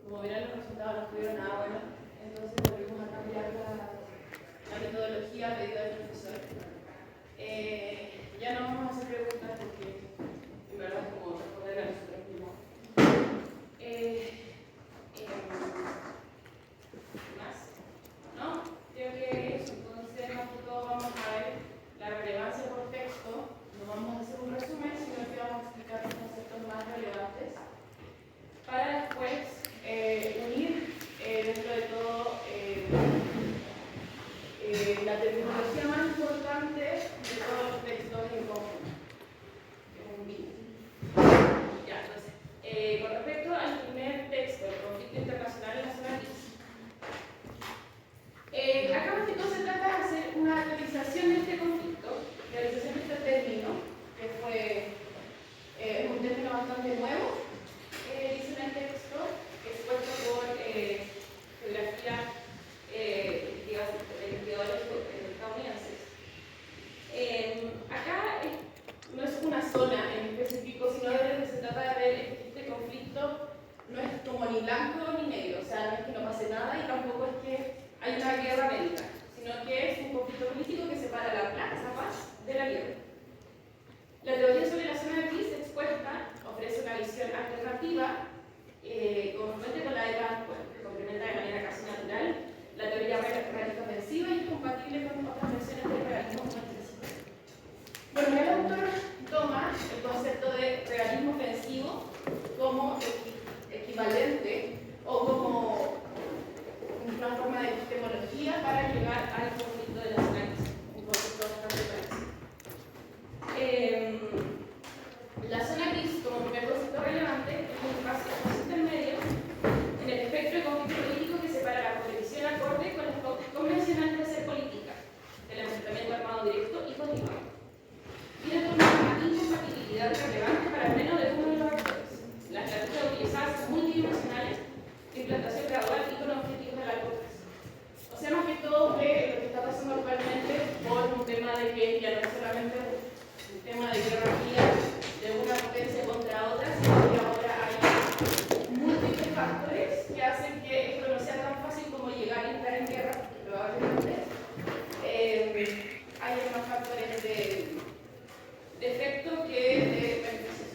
como verán los resultados no estuvieron nada buenos, entonces volvimos a cambiar la metodología a pedido del profesor. Ya no vamos a hacer preguntas porque en verdad es como responder a nosotros mismos. ¿Más? ¿No? Creo que eso. Entonces, más que todo vamos a ver la relevancia por texto. No vamos a hacer un resumen, sino que vamos a explicar los conceptos más relevantes para después unir dentro de todo la terminología más importante de todos los textos en conjunto. Un BIM. Ya, entonces, con respecto al primer texto, el conflicto internacional en la zona gris, acá más que todo se trata de hacer una actualización de este conflicto, realización de este término, que fue un término bastante nuevo, dice en el texto, expuesto por geografía investigadores estadounidenses. Acá no es una zona en específico, sino de lo que se trata de ver es que este conflicto no es como ni blanco ni negro, o sea, no es que no pase nada y tampoco es que hay una guerra bélica, sino que es un conflicto político que separa la paz de la guerra. La teoría sobre la zona gris expuesta ofrece una visión alternativa confluente con la de Danforth, que complementa de manera casi natural la teoría realista ofensiva y es compatible con otras versiones del realismo ofensivo. Bueno, el autor toma el concepto de realismo ofensivo como equivalente o como una forma de epistemología para llegar al conflicto de las zonas, un concepto bastante parecido. La zona gris, como primer concepto relevante, es un espacio intermedio en el espectro de conflicto político que separa la competición acorde con las pautas convencionales de hacer política, del enfrentamiento armado directo y continuado. Tiene una incompatibilidad relevante para al menos de uno de los actores. Las estrategias utilizadas son multidimensionales, de implantación gradual y con objetivos a largo plazo. O sea, más que todo ve lo que está pasando actualmente por un tema de que ya no es solamente un tema de guerra fría de una potencia contra otra, sino que ahora hay múltiples factores que hacen que esto no sea tan fácil como llegar y entrar en guerra, porque probablemente hay más factores de efecto que de beneficios.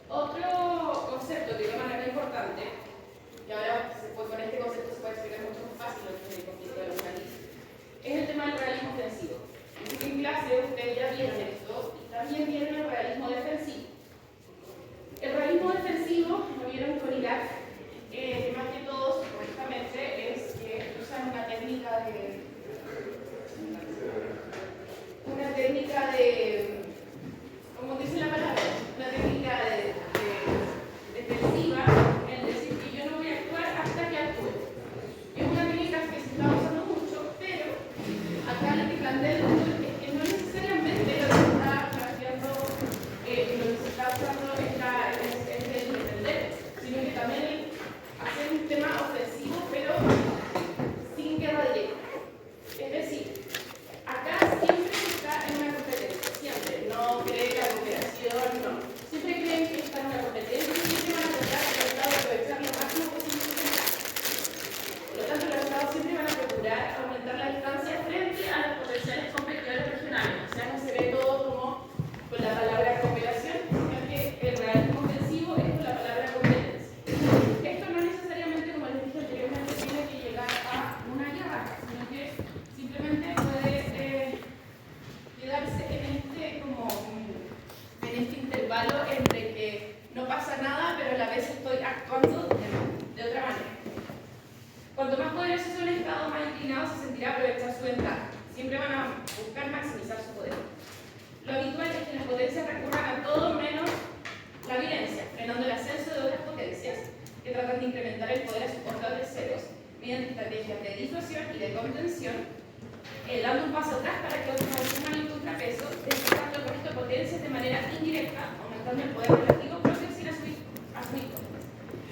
Otro concepto que toma acá importante, y ahora pues, con este concepto se puede explicar mucho más fácil lo que es el conflicto de los países, es el tema del realismo ofensivo. Así que en clase ustedes ya vieron esto y también vieron el realismo defensivo. El realismo defensivo, lo vieron con Irak, más que todo, supuestamente, es que usan una técnica de, como dice la palabra, una técnica defensiva, en decir que yo no voy a actuar hasta que actúe. Es una técnica que se está usando mucho, pero acá lo que plantea el autor es que no necesariamente lo que se está planteando, lo que se está usando es el defender, sino que también hacer un tema ofensivo, pero sin guerra directa. Es decir, acá siempre está en una competencia, siempre. No cree la cooperación, no. Siempre creen que está en una competencia y siempre van a tratar de aprovechar lo máximo posible. Por lo tanto, los estados siempre van a procurar aumentar la distancia frente a los potenciales competidores regionales. O sea, no se ve todo como con la palabra cooperación, sino que el realismo ofensivo es con la palabra competencia. Esto no necesariamente, como les dije anteriormente, tiene que llegar a una guerra, sino que simplemente puede quedarse en este intervalo entre que no pasa nada, pero a la vez estoy actuando de otra manera. Cuanto más poderoso es un Estado, más inclinado se sentirá a aprovechar su ventaja. Siempre van a buscar maximizar su poder. Lo habitual es que las potencias recurran a todo menos la violencia, frenando el ascenso de otras potencias que tratan de incrementar el poder a sus contables ceros mediante estrategias de disuasión y de contención, dando un paso atrás para que otros no suman el contrapeso, desplazando el resto de potencias de manera indirecta, aumentando el poder relativo propio sin asumir.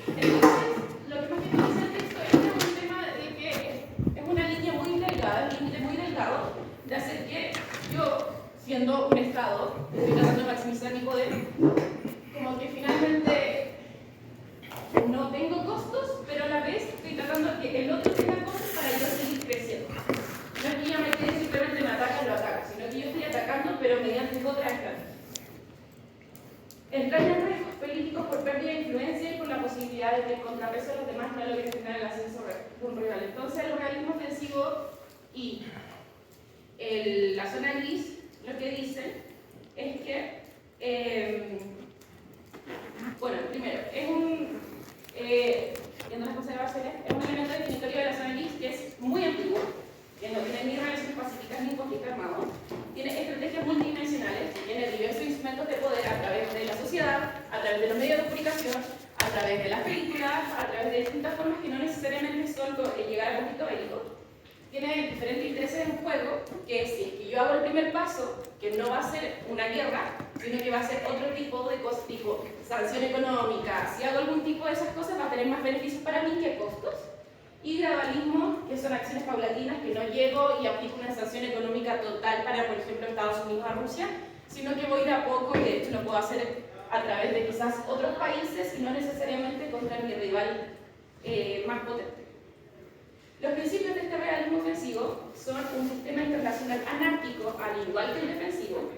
Entonces, lo que más que dice el texto es un tema de que es una línea muy delgada, un límite muy delgado, de hacer que yo, siendo un Estado, estoy tratando de maximizar mi poder, como que finalmente entrar en riesgos políticos por pérdida de influencia y por la posibilidad de que el contrapeso de los demás no logre tener el ascenso de un rival. Entonces, el realismo ofensivo y la zona gris lo que dicen es que, bueno, primero, es viendo las conservaciones, es un elemento definitorio de la zona gris que es muy antiguo, que no tiene ni relaciones pacíficas ni conflicto armado, tiene estrategias multidimensionales, tiene diversos instrumentos de poder a través de la sociedad, a través de los medios de comunicación, a través de las películas, a través de distintas formas que no necesariamente son llegar al conflicto bélico. Tiene diferentes intereses en juego, que si yo hago el primer paso, que no va a ser una guerra, sino que va a ser otro tipo de cosas, tipo sanción económica, si hago algún tipo de esas cosas va a tener más beneficios para mí que costos. Y gradualismo, que son acciones paulatinas, que no llego y aplico una sanción económica total para, por ejemplo, Estados Unidos a Rusia, sino que voy de a poco y de hecho lo puedo hacer a través de quizás otros países y no necesariamente contra mi rival más potente. Los principios de este realismo ofensivo son un sistema internacional anárquico, al igual que el defensivo.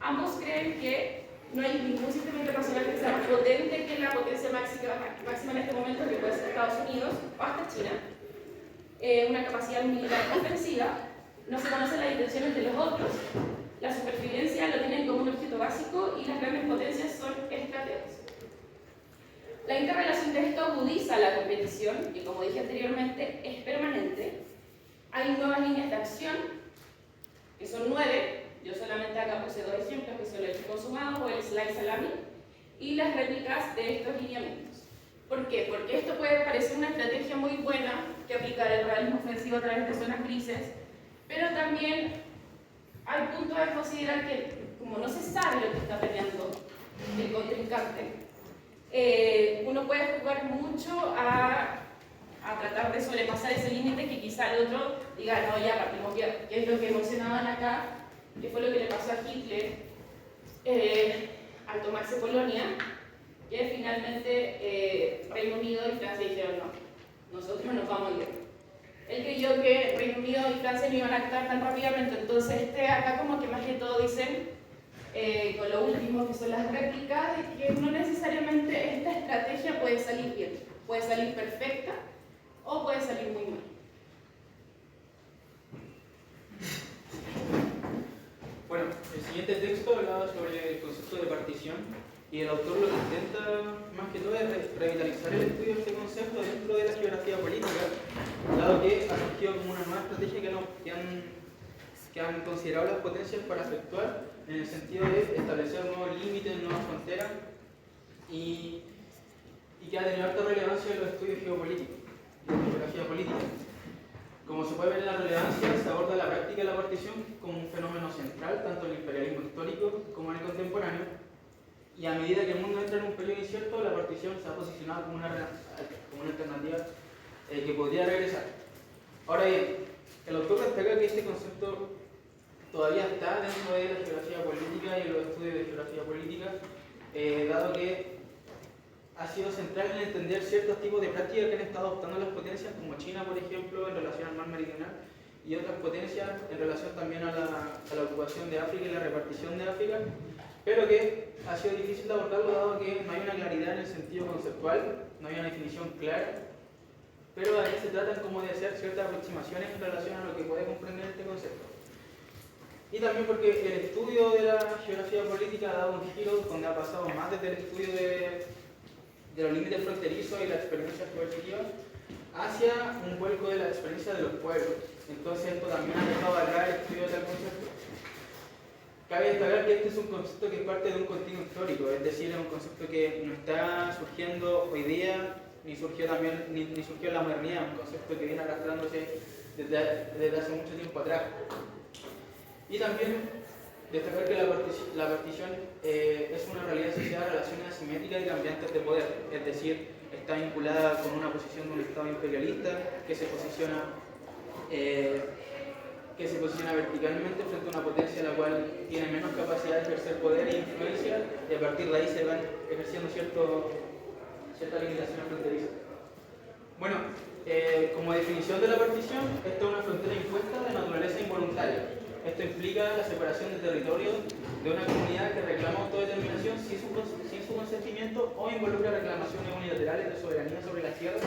Ambos creen que no hay ningún sistema internacional que sea más potente que la potencia máxima en este momento, que puede ser Estados Unidos o hasta China. Una capacidad militar ofensiva, no se conocen las intenciones de los otros, la supervivencia lo tienen como un objeto básico y las grandes potencias son estrategas. La interrelación de esto agudiza la competición, que como dije anteriormente es permanente. Hay nuevas líneas de acción, que son 9, yo solamente acá puse 2 ejemplos, que son el hecho consumado o el slide salami, y las réplicas de estos lineamientos. ¿Por qué? Porque esto puede parecer una estrategia muy buena, que aplicar el realismo ofensivo a través de zonas grises, pero también hay puntos a considerar que, como no se sabe lo que está peleando el contrincante, uno puede jugar mucho a tratar de sobrepasar ese límite que quizá el otro diga, no, ya partimos bien, que es lo que mencionaban acá, que fue lo que le pasó a Hitler al tomarse Polonia, que finalmente Reino Unido y Francia dijeron, no, nosotros nos vamos a ir. Él creyó que Reino Unido y Francia no iban a actuar tan rápidamente, entonces acá como que más que todo dicen, con lo último que son las réplicas, de que no necesariamente esta estrategia puede salir bien, puede salir perfecta o puede salir muy mal. Bueno, el siguiente texto hablaba sobre el concepto de partición y el autor lo que intenta más que todo es revitalizar el estudio de este concepto dentro de la geografía política, dado que ha surgido como una nueva estrategia que han considerado las potencias para efectuar en el sentido de establecer nuevos límites, nuevas fronteras y que ha tenido alta relevancia en los estudios geopolíticos, en la geografía política. Como se puede ver en la relevancia, se aborda la práctica de la partición como un fenómeno central, tanto en el imperialismo histórico como en el contemporáneo, y a medida que el mundo entra en un periodo incierto, la partición se ha posicionado como una alternativa que podría regresar. Ahora bien, el autor destaca que este concepto todavía está dentro de la geografía política y los estudios de geografía política, dado que ha sido central en entender ciertos tipos de prácticas que han estado adoptando las potencias, como China, por ejemplo, en relación al mar meridional, y otras potencias en relación también a la ocupación de África y la repartición de África, pero que ha sido difícil de abordarlo dado que no hay una claridad en el sentido conceptual, no hay una definición clara, pero aquí se tratan como de hacer ciertas aproximaciones en relación a lo que puede comprender este concepto. Y también porque el estudio de la geografía política ha dado un giro donde ha pasado más desde el estudio de los límites fronterizos y la experiencia coercitiva hacia un vuelco de la experiencia de los pueblos. Entonces esto también ha dejado atrás el estudio de tal concepto. Cabe destacar que este es un concepto que parte de un continuo histórico, es decir, es un concepto que no está surgiendo hoy día, ni surgió en la modernidad, un concepto que viene arrastrándose desde hace mucho tiempo atrás. Y también destacar que la partición es una realidad asociada a relaciones asimétricas y cambiantes de poder, es decir, está vinculada con una posición de un Estado imperialista que se posiciona verticalmente frente a una potencia la cual tiene menos capacidad de ejercer poder e influencia, y a partir de ahí se van ejerciendo ciertas limitaciones fronterizas. Bueno, como definición de la partición, esta es una frontera impuesta de naturaleza involuntaria. esto implica la separación de territorio de una comunidad que reclama autodeterminación sin su consentimiento o involucra reclamaciones unilaterales de soberanía sobre las tierras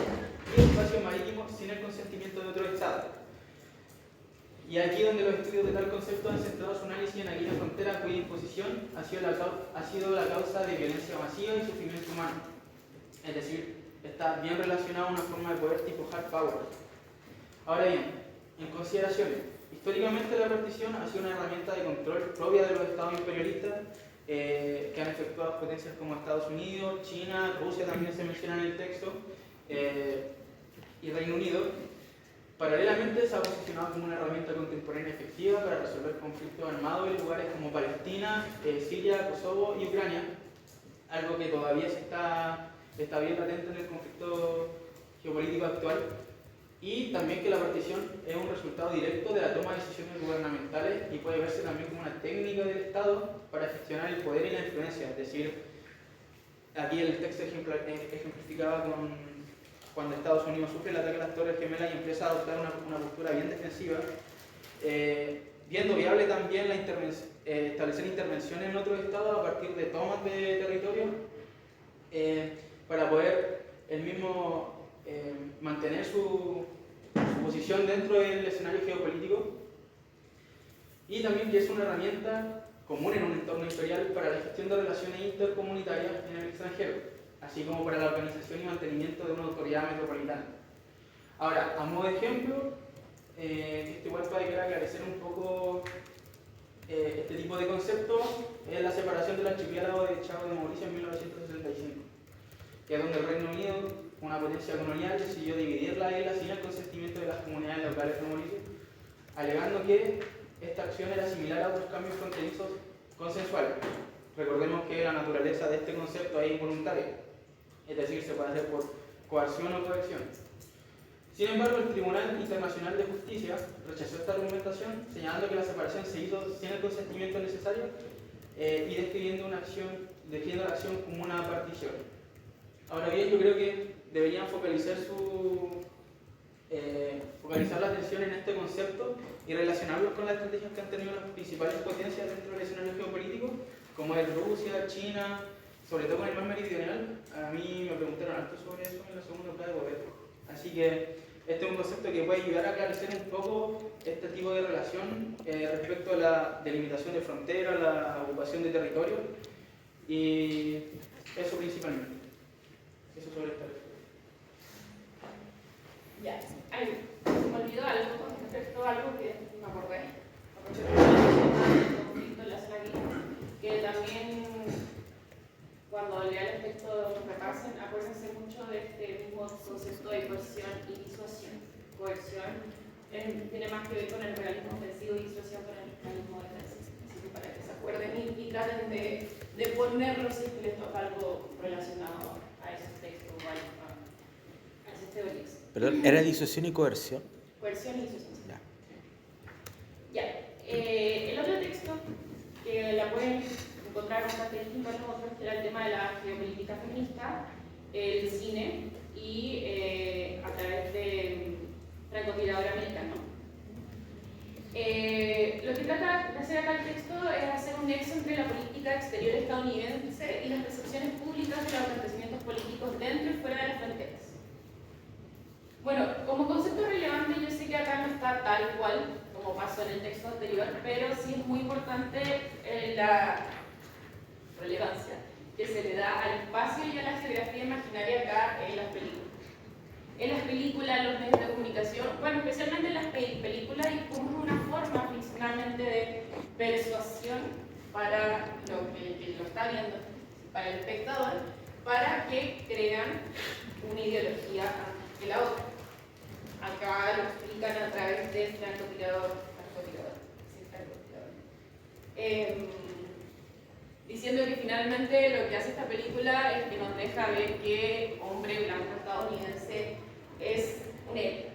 y espacios marítimos sin el consentimiento de otro Estado. Y aquí donde los estudios de tal concepto han centrado su análisis en aquella frontera cuya imposición ha sido la causa de violencia masiva y sufrimiento humano. Es decir, está bien relacionado a una forma de poder tipo hard power. Ahora bien, en consideraciones, históricamente la partición ha sido una herramienta de control propia de los estados imperialistas que han efectuado potencias como Estados Unidos, China, Rusia también se menciona en el texto, y Reino Unido. Paralelamente se ha posicionado como una herramienta contemporánea efectiva para resolver conflictos armados en lugares como Palestina, Siria, Kosovo y Ucrania, algo que todavía está bien latente en el conflicto geopolítico actual, y también que la partición es un resultado directo de la toma de decisiones gubernamentales y puede verse también como una técnica del Estado para gestionar el poder y la influencia. Es decir, aquí el texto ejemplificaba cuando Estados Unidos sufre el ataque a las Torres Gemelas y empieza a adoptar una postura bien defensiva, viendo viable también establecer intervenciones en otros estados a partir de tomas de territorio para poder el mismo mantener su posición dentro del escenario geopolítico, y también que es una herramienta común en un entorno imperial para la gestión de relaciones intercomunitarias en el extranjero, así como para la organización y mantenimiento de una autoridad metropolitana. Ahora, a modo de ejemplo, esto igual puede querer aclarecer un poco este tipo de conceptos, es la separación del archipiélago de Chavo de Mauricio en 1965, que es donde el Reino Unido, una potencia colonial, decidió dividir la isla sin el consentimiento de las comunidades locales de Mauricio, alegando que esta acción era similar a otros cambios fronterizos consensuales. Recordemos que la naturaleza de este concepto es involuntaria, es decir, se puede hacer por coerción o coerción. Sin embargo, el Tribunal Internacional de Justicia rechazó esta argumentación, señalando que la separación se hizo sin el consentimiento necesario y describiendo la acción como una partición. Ahora bien, yo creo que deberían focalizar la atención en este concepto y relacionarlos con las estrategias que han tenido las principales potencias dentro del escenario geopolítico, como es Rusia, China, sobre todo con el mar meridional. A mí me preguntaron harto sobre eso en la segunda prueba de gobierno. Así que este es un concepto que puede ayudar a aclarecer un poco este tipo de relación respecto a la delimitación de fronteras, la ocupación de territorio, y eso principalmente. Eso sobre esta lectura. Ya, se me olvidó algo con respecto a algo que me acordé. Con respecto al conflicto en la zona aquí, que también cuando lean el texto repasen, acuérdense mucho de este mismo concepto de coerción y disuasión. Coerción tiene más que ver con el realismo ofensivo y disuasión con el realismo defensivo. Así que para que se acuerden y traten de ponerlo si es que les toca algo relacionado a esos textos o a esas teorías. Perdón, ¿era disuasión y coerción? Coerción y disuasión. Ya. El otro texto que la pueden encontrar bastante distinto a los otros, que era el tema de la geopolítica feminista, el cine y a través de francotirador americano. Lo que trata de hacer acá el texto es hacer un nexo entre la política exterior estadounidense y las percepciones públicas de los acontecimientos políticos dentro y fuera de las fronteras. Bueno, como concepto relevante, yo sé que acá no está tal cual como pasó en el texto anterior, pero sí es muy importante la relevancia que se le da al espacio y a la geografía imaginaria acá en las películas. En las películas, los medios de comunicación, bueno, especialmente en las películas, y como una forma ficcionalmente de persuasión para que lo está viendo, para el espectador, para que crean una ideología antes que la otra. Acá lo explican a través del francotirador, diciendo que finalmente lo que hace esta película es que nos deja ver que hombre blanco estadounidense es un héroe.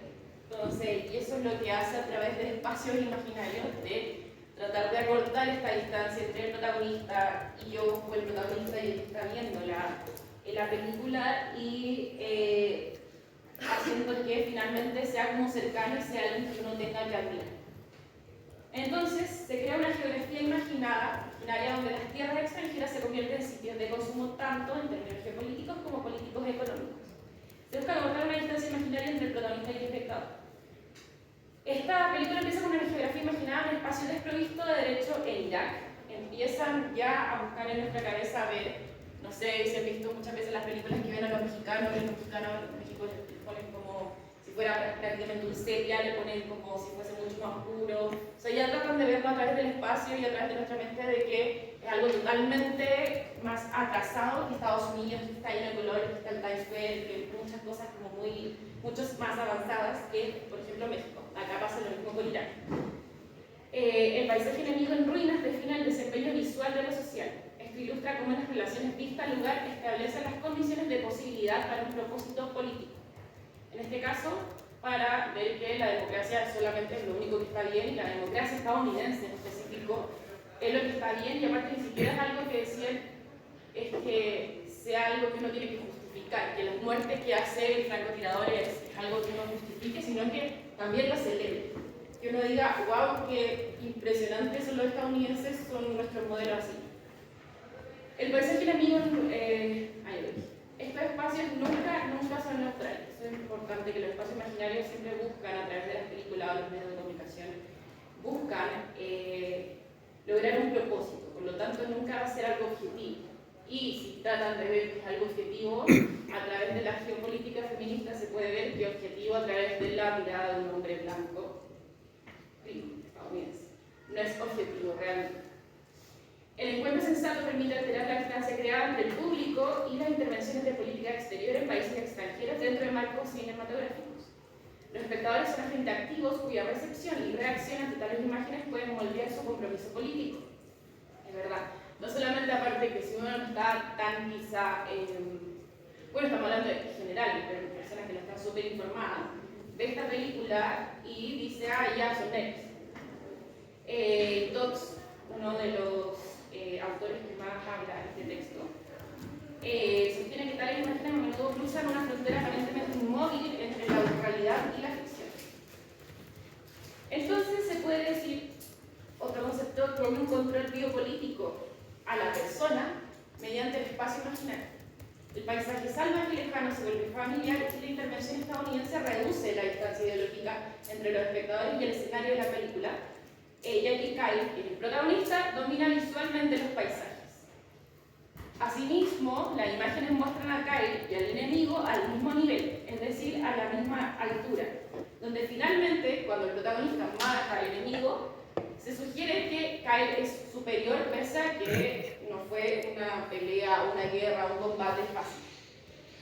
Entonces, y eso es lo que hace a través de espacios imaginarios de tratar de acortar esta distancia entre el protagonista y yo, o el protagonista y el que está viendo la película, y haciendo que finalmente sea como cercano y sea alguien que uno tenga que admirar. Entonces se crea una geografía imaginaria donde las tierras extranjeras se convierten en sitios de consumo tanto en términos geopolíticos como políticos y económicos. Se busca lograr una distancia imaginaria entre el protagonista y el espectador. Esta película empieza con una geografía imaginada en un espacio desprovisto de derecho en Irak. Empiezan ya a buscar en nuestra cabeza ver, no sé, si han visto muchas veces las películas que ven a los mexicanos, y los mexicanos en México les ponen como si fuera prácticamente un sepia, le ponen como si fuese mucho más oscuro. O sea, ya tratan de verlo a través del espacio y a través de nuestra mente de que es algo totalmente más atrasado que Estados Unidos, que está lleno de colores, que está el Times Square, que muchas cosas como muchas más avanzadas que, por ejemplo, México. Acá pasa lo mismo con Irak. El paisaje enemigo en ruinas define el desempeño visual de lo social. Esto ilustra cómo las relaciones vista-lugar establecen las condiciones de posibilidad para un propósito político. En este caso, para ver que la democracia solamente es lo único que está bien, y la democracia estadounidense en específico es lo que está bien, y aparte ni siquiera es algo que decían es que sea algo que uno tiene que justificar, que las muertes que hace el francotirador es algo que uno justifique, sino que también lo celebre. Que uno diga, wow, qué impresionantes son los estadounidenses, son nuestros modelos así. El paisaje enemigo, estos espacios nunca son neutrales. Eso es importante, que los espacios imaginarios siempre buscan, a través de las películas o los medios de comunicación, buscan lograr un propósito, por lo tanto nunca va a ser algo objetivo. Y si tratan de ver que es algo objetivo, a través de la geopolítica feminista se puede ver que es objetivo a través de la mirada de un hombre blanco estadounidense. No es objetivo realmente. El encuentro sensato permite alterar la distancia creada entre el público y las intervenciones de política exterior en países extranjeros dentro de marcos cinematográficos. Los espectadores son agentes activos cuya recepción y reacción ante tales imágenes pueden moldear su compromiso político. Es verdad. No solamente aparte que si uno no está tan quizá, bueno, estamos hablando de general, pero personas que no están súper informadas, ve esta película y dice, ya son negros. Dots, uno de los autores que más habla este texto, sostiene que tales imágenes a menudo cruzan una frontera aparentemente inmóvil entre la realidad y la ficción. Entonces se puede decir, otro concepto, que hay un control biopolítico a la persona mediante el espacio imaginario. El paisaje salvaje y lejano se vuelve familiar y la intervención estadounidense reduce la distancia ideológica entre los espectadores y el escenario de la película, ya que Kyle, el protagonista, domina visualmente los paisajes. Asimismo, las imágenes muestran a Kyle y al enemigo al mismo nivel, es decir, a la misma altura, donde finalmente, cuando el protagonista mata al enemigo, se sugiere que Kyle es superior, pese a que no fue una pelea, una guerra, un combate fácil.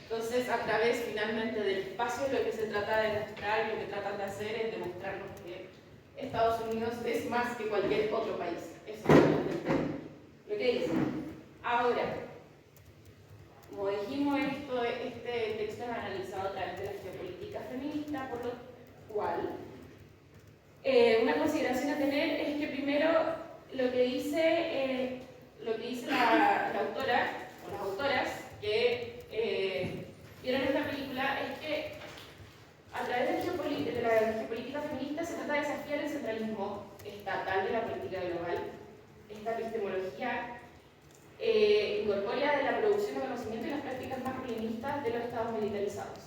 Entonces, a través finalmente del espacio, lo que se trata de mostrar, lo que tratan de hacer es demostrarnos que Estados Unidos es más que cualquier otro país. Eso es lo que dice. Ahora, como dijimos, este texto es analizado a través de la geopolítica feminista, por lo cual una consideración a tener es que primero lo que dice la autora o las autoras que vieron esta película es que a través de la geopolítica feminista se trata de desafiar el centralismo estatal de la política global. Esta epistemología incorpora de la producción de conocimiento y las prácticas masculinistas de los estados militarizados.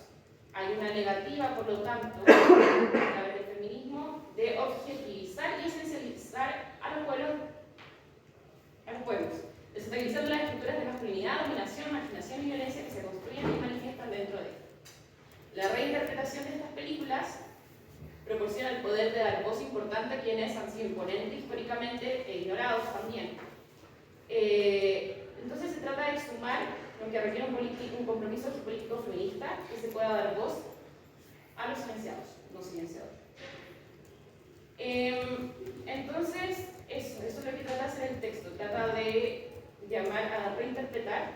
Hay una negativa, por lo tanto, a través del feminismo, de objetivizar y esencializar a los pueblos, desestabilizando las estructuras de masculinidad, dominación, marginación y violencia que se construyen y manifiestan dentro de él. La reinterpretación de estas películas proporciona el poder de dar voz importante a quienes han sido imponentes históricamente e ignorados también. Entonces se trata de sumar lo que requiere un compromiso geopolítico feminista que se pueda dar voz a los silenciados, no silenciados. Entonces, eso es lo que trata de hacer el texto. Trata de llamar a reinterpretar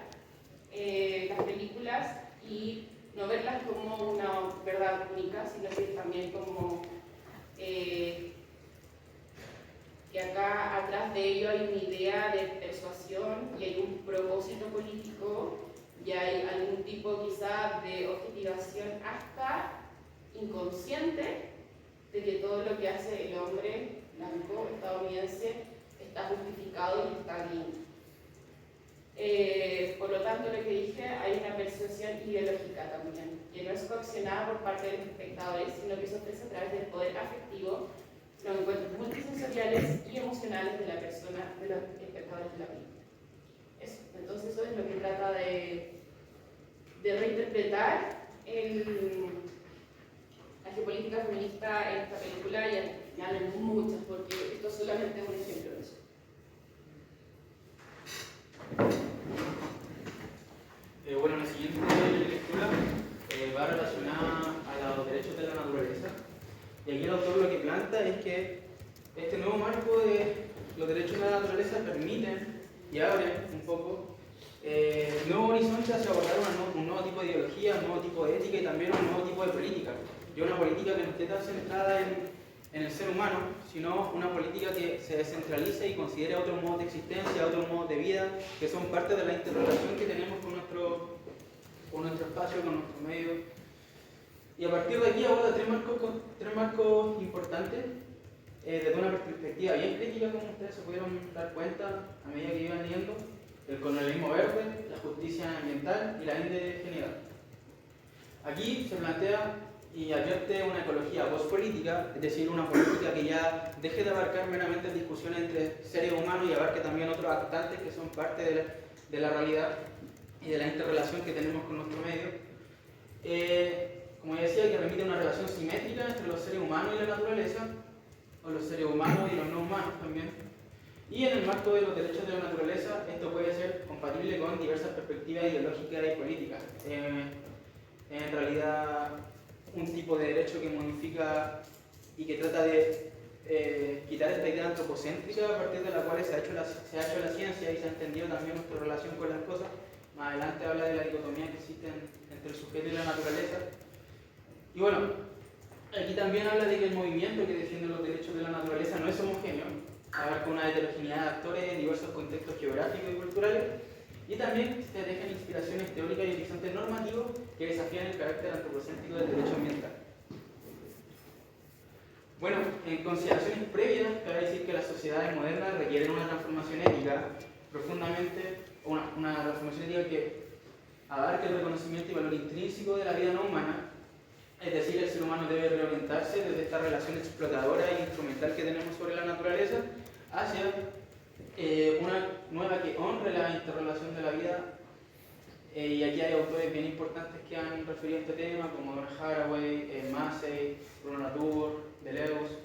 las películas y no verlas como una verdad única, sino que también como que acá atrás de ello hay una idea de persuasión y hay un propósito político y hay algún tipo quizá de objetivación hasta inconsciente de que todo lo que hace el hombre blanco estadounidense está justificado y está bien. Por lo tanto, lo que dije, hay una persuasión ideológica también, que no es coaccionada por parte de los espectadores, sino que se ofrece a través del poder afectivo, los encuentros multisensoriales y emocionales de la persona, de los espectadores de la película. Eso. Entonces, eso es lo que trata de reinterpretar la geopolítica feminista en esta película, y al final en muchas, porque esto solamente es un ejemplo de eso. Bueno, la siguiente lectura va relacionada a los derechos de la naturaleza. Y aquí el autor lo que planta es que este nuevo marco de los derechos de la naturaleza permiten y abren un poco nuevos horizontes hacia abordar un nuevo tipo de ideología, un nuevo tipo de ética y también un nuevo tipo de política. Y una política que no esté tan centrada en el ser humano, sino una política que se descentralice y considere otros modos de existencia, otros modos de vida, que son parte de la interrelación que tenemos con nuestro espacio, con nuestro medio. Y a partir de aquí aborda tres marcos importantes, desde una perspectiva bien crítica, como ustedes se pudieron dar cuenta a medida que iban leyendo: el colonialismo verde, la justicia ambiental y la indigeneidad. Aquí se plantea y advierte una ecología pospolítica, es decir, una política que ya deje de abarcar meramente discusiones entre seres humanos y abarque también otros actantes que son parte de la realidad y de la interrelación que tenemos con nuestro medio. Como ya decía, que remite a una relación simétrica entre los seres humanos y la naturaleza, o los seres humanos y los no humanos también. Y en el marco de los derechos de la naturaleza, esto puede ser compatible con diversas perspectivas ideológicas y políticas. En realidad, un tipo de derecho que modifica y que trata de quitar esta idea antropocéntrica a partir de la cual se ha hecho la ciencia y se ha entendido también nuestra relación con las cosas. Más adelante habla de la dicotomía que existe entre el sujeto y la naturaleza. Y bueno, aquí también habla de que el movimiento que defiende los derechos de la naturaleza no es homogéneo, abarca una heterogeneidad de actores en diversos contextos geográficos y culturales, y también se dejan inspiraciones teóricas y horizontes normativos que desafían el carácter antropocéntrico del derecho ambiental. Bueno, en consideraciones previas, cabe decir que las sociedades modernas requieren una transformación ética profundamente, una transformación ética que abarque el reconocimiento y valor intrínseco de la vida no humana. Es decir, el ser humano debe reorientarse desde esta relación explotadora e instrumental que tenemos sobre la naturaleza hacia una nueva que honre la interrelación de la vida. Y aquí hay autores bien importantes que han referido a este tema, como Donna Haraway, Massey, Bruno Latour, Deleuze,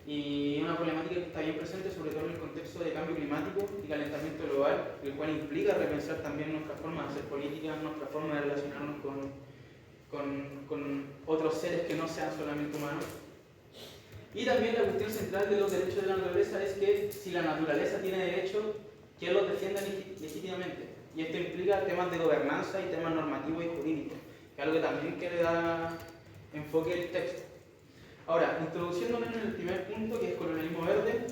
y una problemática que está bien presente sobre todo en el contexto de cambio climático y calentamiento global, el cual implica repensar también nuestra forma de hacer política, nuestra forma de relacionarnos con otros seres que no sean solamente humanos. Y también la cuestión central de los derechos de la naturaleza es que si la naturaleza tiene derechos, ¿quién los defiende legítimamente? Y esto implica temas de gobernanza y temas normativos y jurídicos, que es algo que también que le da enfoque al texto. Ahora, introduciéndonos en el primer punto, que es colonialismo verde,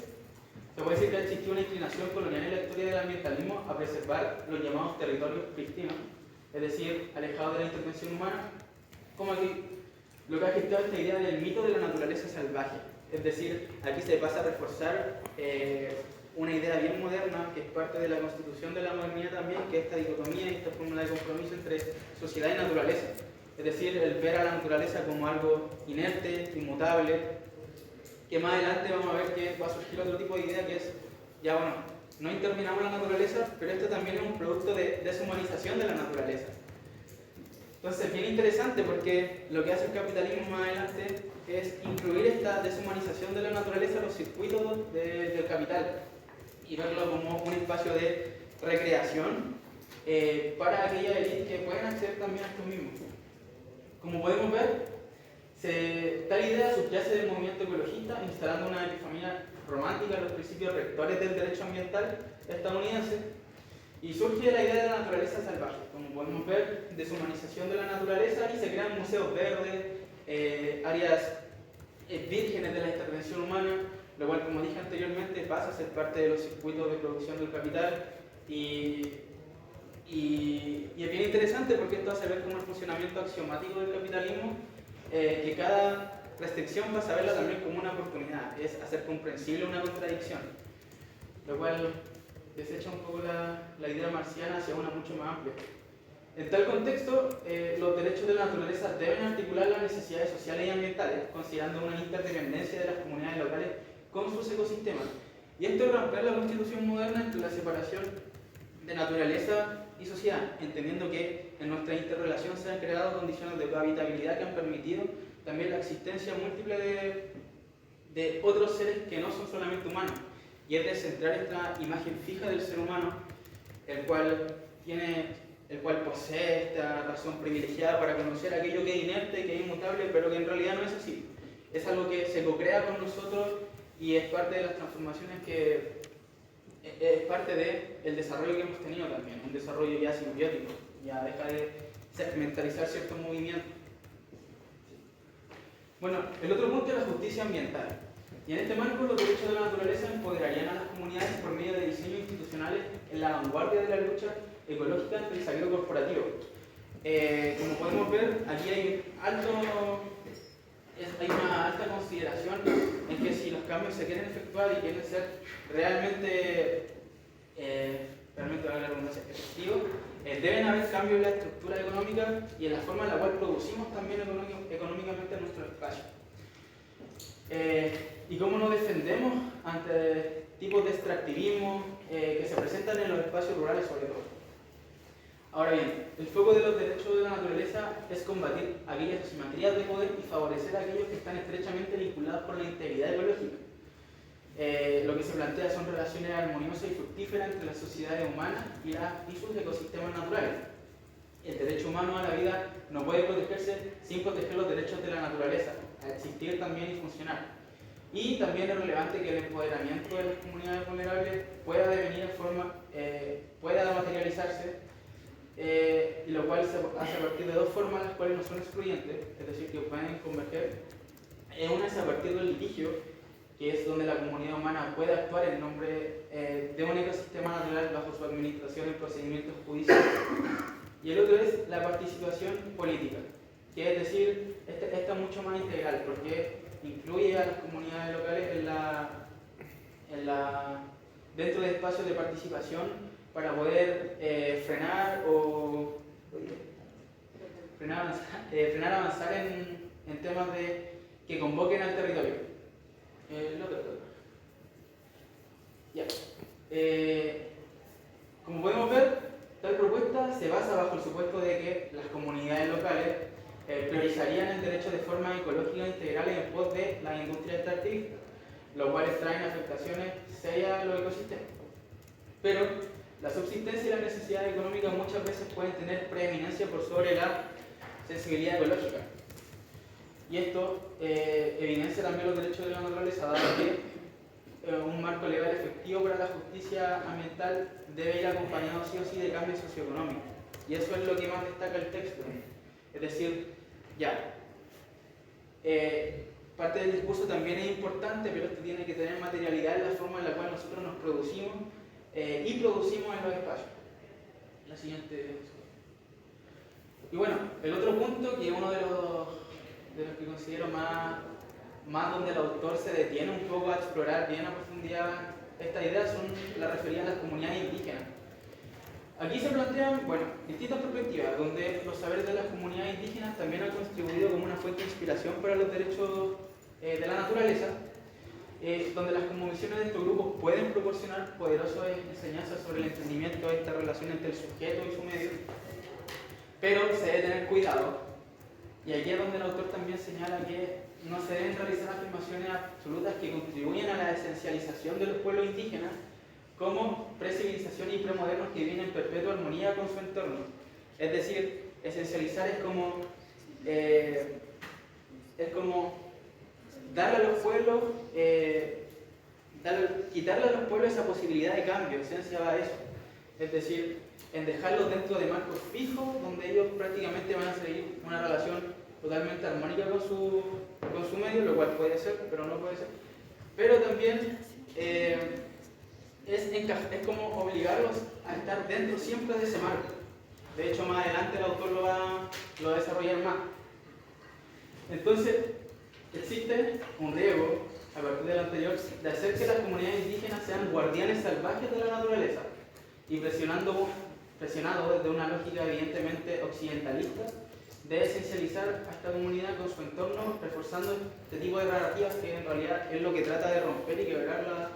se puede decir que ha existido una inclinación colonial en la historia del ambientalismo a preservar los llamados territorios prístinos, es decir, alejados de la intervención humana, como aquí lo que ha gestado esta idea del mito de la naturaleza salvaje. Es decir, aquí se pasa a reforzar una idea bien moderna, que es parte de la constitución de la modernidad también, que es esta dicotomía y esta fórmula de compromiso entre sociedad y naturaleza. Es decir, el ver a la naturaleza como algo inerte, inmutable, que más adelante vamos a ver que va a surgir otro tipo de idea que es, ya bueno, no interminamos la naturaleza, pero esto también es un producto de deshumanización de la naturaleza. Entonces, bien interesante porque lo que hace el capitalismo más adelante es incluir esta deshumanización de la naturaleza en los circuitos del capital y verlo como un espacio de recreación para aquellas élites que pueden acceder también a esto mismo. Como podemos ver, tal idea subyace del movimiento ecologista, instalando una epifanía romántica en los principios rectores del derecho ambiental estadounidense, y surge la idea de la naturaleza salvaje. Como podemos ver, deshumanización de la naturaleza, y se crean museos verdes, áreas vírgenes de la intervención humana, lo cual, como dije anteriormente, pasa a ser parte de los circuitos de producción del capital, y es bien interesante porque esto hace ver como el funcionamiento axiomático del capitalismo, que cada restricción pasa a verla también como una oportunidad, es hacer comprensible una contradicción, lo cual desecha un poco la idea marxiana hacia una mucho más amplia. En tal contexto, los derechos de la naturaleza deben articular las necesidades sociales y ambientales, considerando una interdependencia de las comunidades locales con sus ecosistemas. Y esto es romper la constitución moderna entre la separación de naturaleza y sociedad, entendiendo que en nuestra interrelación se han creado condiciones de cohabitabilidad que han permitido también la existencia múltiple de otros seres que no son solamente humanos. Y es de centrar esta imagen fija del ser humano, el cual posee esta razón privilegiada para conocer aquello que es inerte, que es inmutable, pero que en realidad no es así. Es algo que se co-crea con nosotros y es parte de las transformaciones que es parte del desarrollo que hemos tenido también, un desarrollo ya simbiótico, ya deja de segmentalizar ciertos movimientos. Bueno, el otro punto es la justicia ambiental. Y en este marco, los derechos de la naturaleza empoderarían a las comunidades por medio de diseños institucionales en la vanguardia de la lucha ecológica ante el saqueo corporativo. Como podemos ver, aquí hay una alta consideración en que si los cambios se quieren efectuar y quieren ser realmente efectivos, deben haber cambios en la estructura económica y en la forma en la cual producimos también económicamente nuestro espacio. Y cómo nos defendemos ante tipos de extractivismo que se presentan en los espacios rurales sobre todo. Ahora bien, el foco de los derechos de la naturaleza es combatir aquellas asimetrías de poder y favorecer a aquellos que están estrechamente vinculados con la integridad ecológica. Lo que se plantea son relaciones armoniosas y fructíferas entre las sociedades humanas y sus ecosistemas naturales. El derecho humano a la vida no puede protegerse sin proteger los derechos de la naturaleza, a existir también y funcionar. Y también es relevante que el empoderamiento de las comunidades vulnerables pueda devenir pueda materializarse, y lo cual se hace a partir de dos formas, las cuales no son excluyentes, es decir, que pueden converger. Una es a partir del litigio, que es donde la comunidad humana puede actuar en nombre de un ecosistema natural bajo su administración en procedimientos judiciales. Y el otro es la participación política, que es decir, esta es mucho más integral, porque incluye a las comunidades locales dentro de espacios de participación para poder frenar avanzar en temas que convoquen al territorio. Como podemos ver, tal propuesta se basa bajo el supuesto de que las comunidades locales priorizarían el derecho de forma ecológica integral en pos de la industria extractivista, lo cual traen afectaciones serias a los ecosistemas. Pero la subsistencia y las necesidades económicas muchas veces pueden tener preeminencia por sobre la sensibilidad ecológica. Y esto evidencia también los derechos de la naturaleza, dado que un marco legal efectivo para la justicia ambiental debe ir acompañado sí o sí de cambios socioeconómicos. Y eso es lo que más destaca el texto. Es decir, parte del discurso también es importante, pero esto tiene que tener materialidad en la forma en la cual nosotros nos producimos y producimos en los espacios. La siguiente. Y bueno, el otro punto, que es uno de los que considero más donde el autor se detiene un poco a explorar bien a profundidad esta idea, son las referidas a las comunidades indígenas. Aquí se plantean, distintas perspectivas, donde los saberes de las comunidades indígenas también han contribuido como una fuente de inspiración para los derechos de la naturaleza, donde las cosmovisiones de estos grupos pueden proporcionar poderosas enseñanzas sobre el entendimiento de esta relación entre el sujeto y su medio, pero se debe tener cuidado, y aquí es donde el autor también señala que no se deben realizar afirmaciones absolutas que contribuyen a la esencialización de los pueblos indígenas como precivilización y premodernos que viven en perpetua armonía con su entorno. Es decir, esencializar es como darle a los pueblos, quitarle a los pueblos esa posibilidad de cambio, esencia va a eso. Es decir, en dejarlos dentro de marcos fijos, donde ellos prácticamente van a seguir una relación totalmente armónica con su medio, lo cual puede ser, pero no puede ser. Pero también es como obligarlos a estar dentro siempre de ese marco. De hecho, más adelante el autor lo va a desarrollar más. Entonces, Existe un riesgo, a partir de lo anterior, de hacer que las comunidades indígenas sean guardianes salvajes de la naturaleza y presionados desde una lógica evidentemente occidentalista de esencializar a esta comunidad con su entorno, reforzando este tipo de narrativas que en realidad es lo que trata de romper y quebrar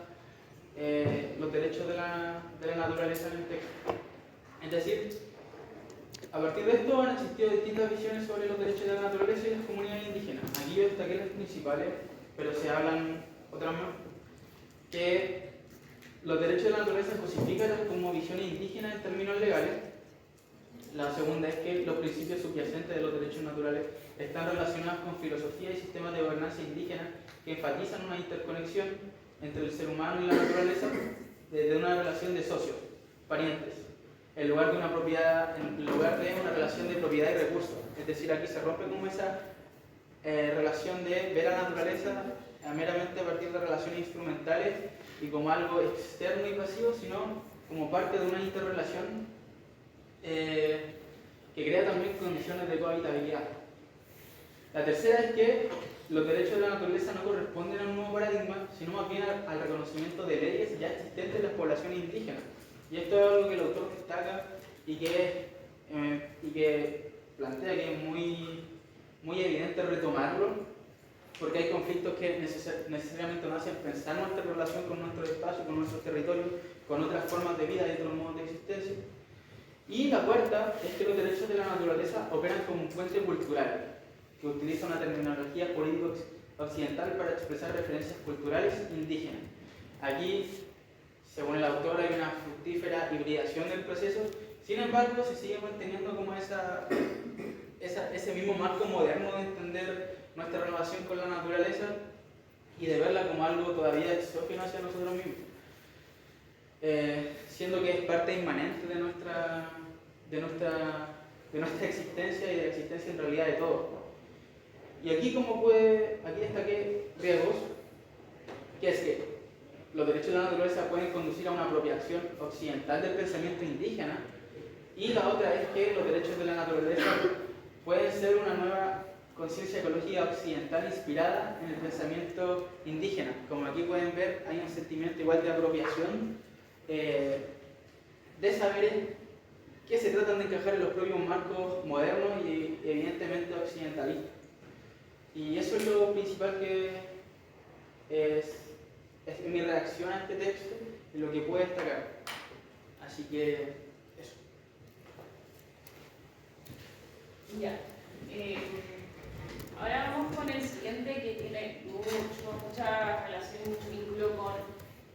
los derechos de la naturaleza en el texto. Es decir, a partir de esto han existido distintas visiones sobre los derechos de la naturaleza y las comunidades indígenas. Aquí yo destaqué las principales, pero se hablan otras más, que los derechos de la naturaleza cosifican como visiones indígenas en términos legales. La segunda es que los principios subyacentes de los derechos naturales están relacionados con filosofía y sistemas de gobernanza indígena que enfatizan una interconexión entre el ser humano y la naturaleza desde una relación de socios, parientes, en lugar de una relación de propiedad y recursos. Es decir, aquí se rompe como esa relación de ver a la naturaleza meramente a partir de relaciones instrumentales y como algo externo y pasivo, sino como parte de una interrelación que crea también condiciones de cohabitabilidad. La tercera es que los derechos de la naturaleza no corresponden a un nuevo paradigma, sino más bien al reconocimiento de leyes ya existentes en las poblaciones indígenas. Y esto es algo que el autor destaca y que plantea que es muy evidente retomarlo, porque hay conflictos que necesariamente nos hacen pensar nuestra relación con nuestro espacio, con nuestros territorios, con otras formas de vida y otros modos de existencia. Y la cuarta es que los derechos de la naturaleza operan como un puente cultural, que utiliza una terminología política occidental para expresar referencias culturales indígenas. Aquí, según el autor, hay una fructífera hibridación del proceso, sin embargo, se sigue manteniendo como ese mismo marco moderno de entender nuestra relación con la naturaleza y de verla como algo todavía exógeno hacia nosotros mismos, siendo que es parte inmanente de nuestra existencia y de la existencia en realidad de todos. Y aquí destaqué riesgos, que es que los derechos de la naturaleza pueden conducir a una apropiación occidental del pensamiento indígena, y la otra es que los derechos de la naturaleza pueden ser una nueva conciencia ecológica occidental inspirada en el pensamiento indígena. Como aquí pueden ver, hay un sentimiento igual de apropiación de saberes que se tratan de encajar en los propios marcos modernos y evidentemente occidentalistas. Y eso es lo principal que es mi reacción a este texto y lo que puedo destacar. Así que eso. Ya. Ahora vamos con el siguiente, que tiene mucha relación, mucho vínculo con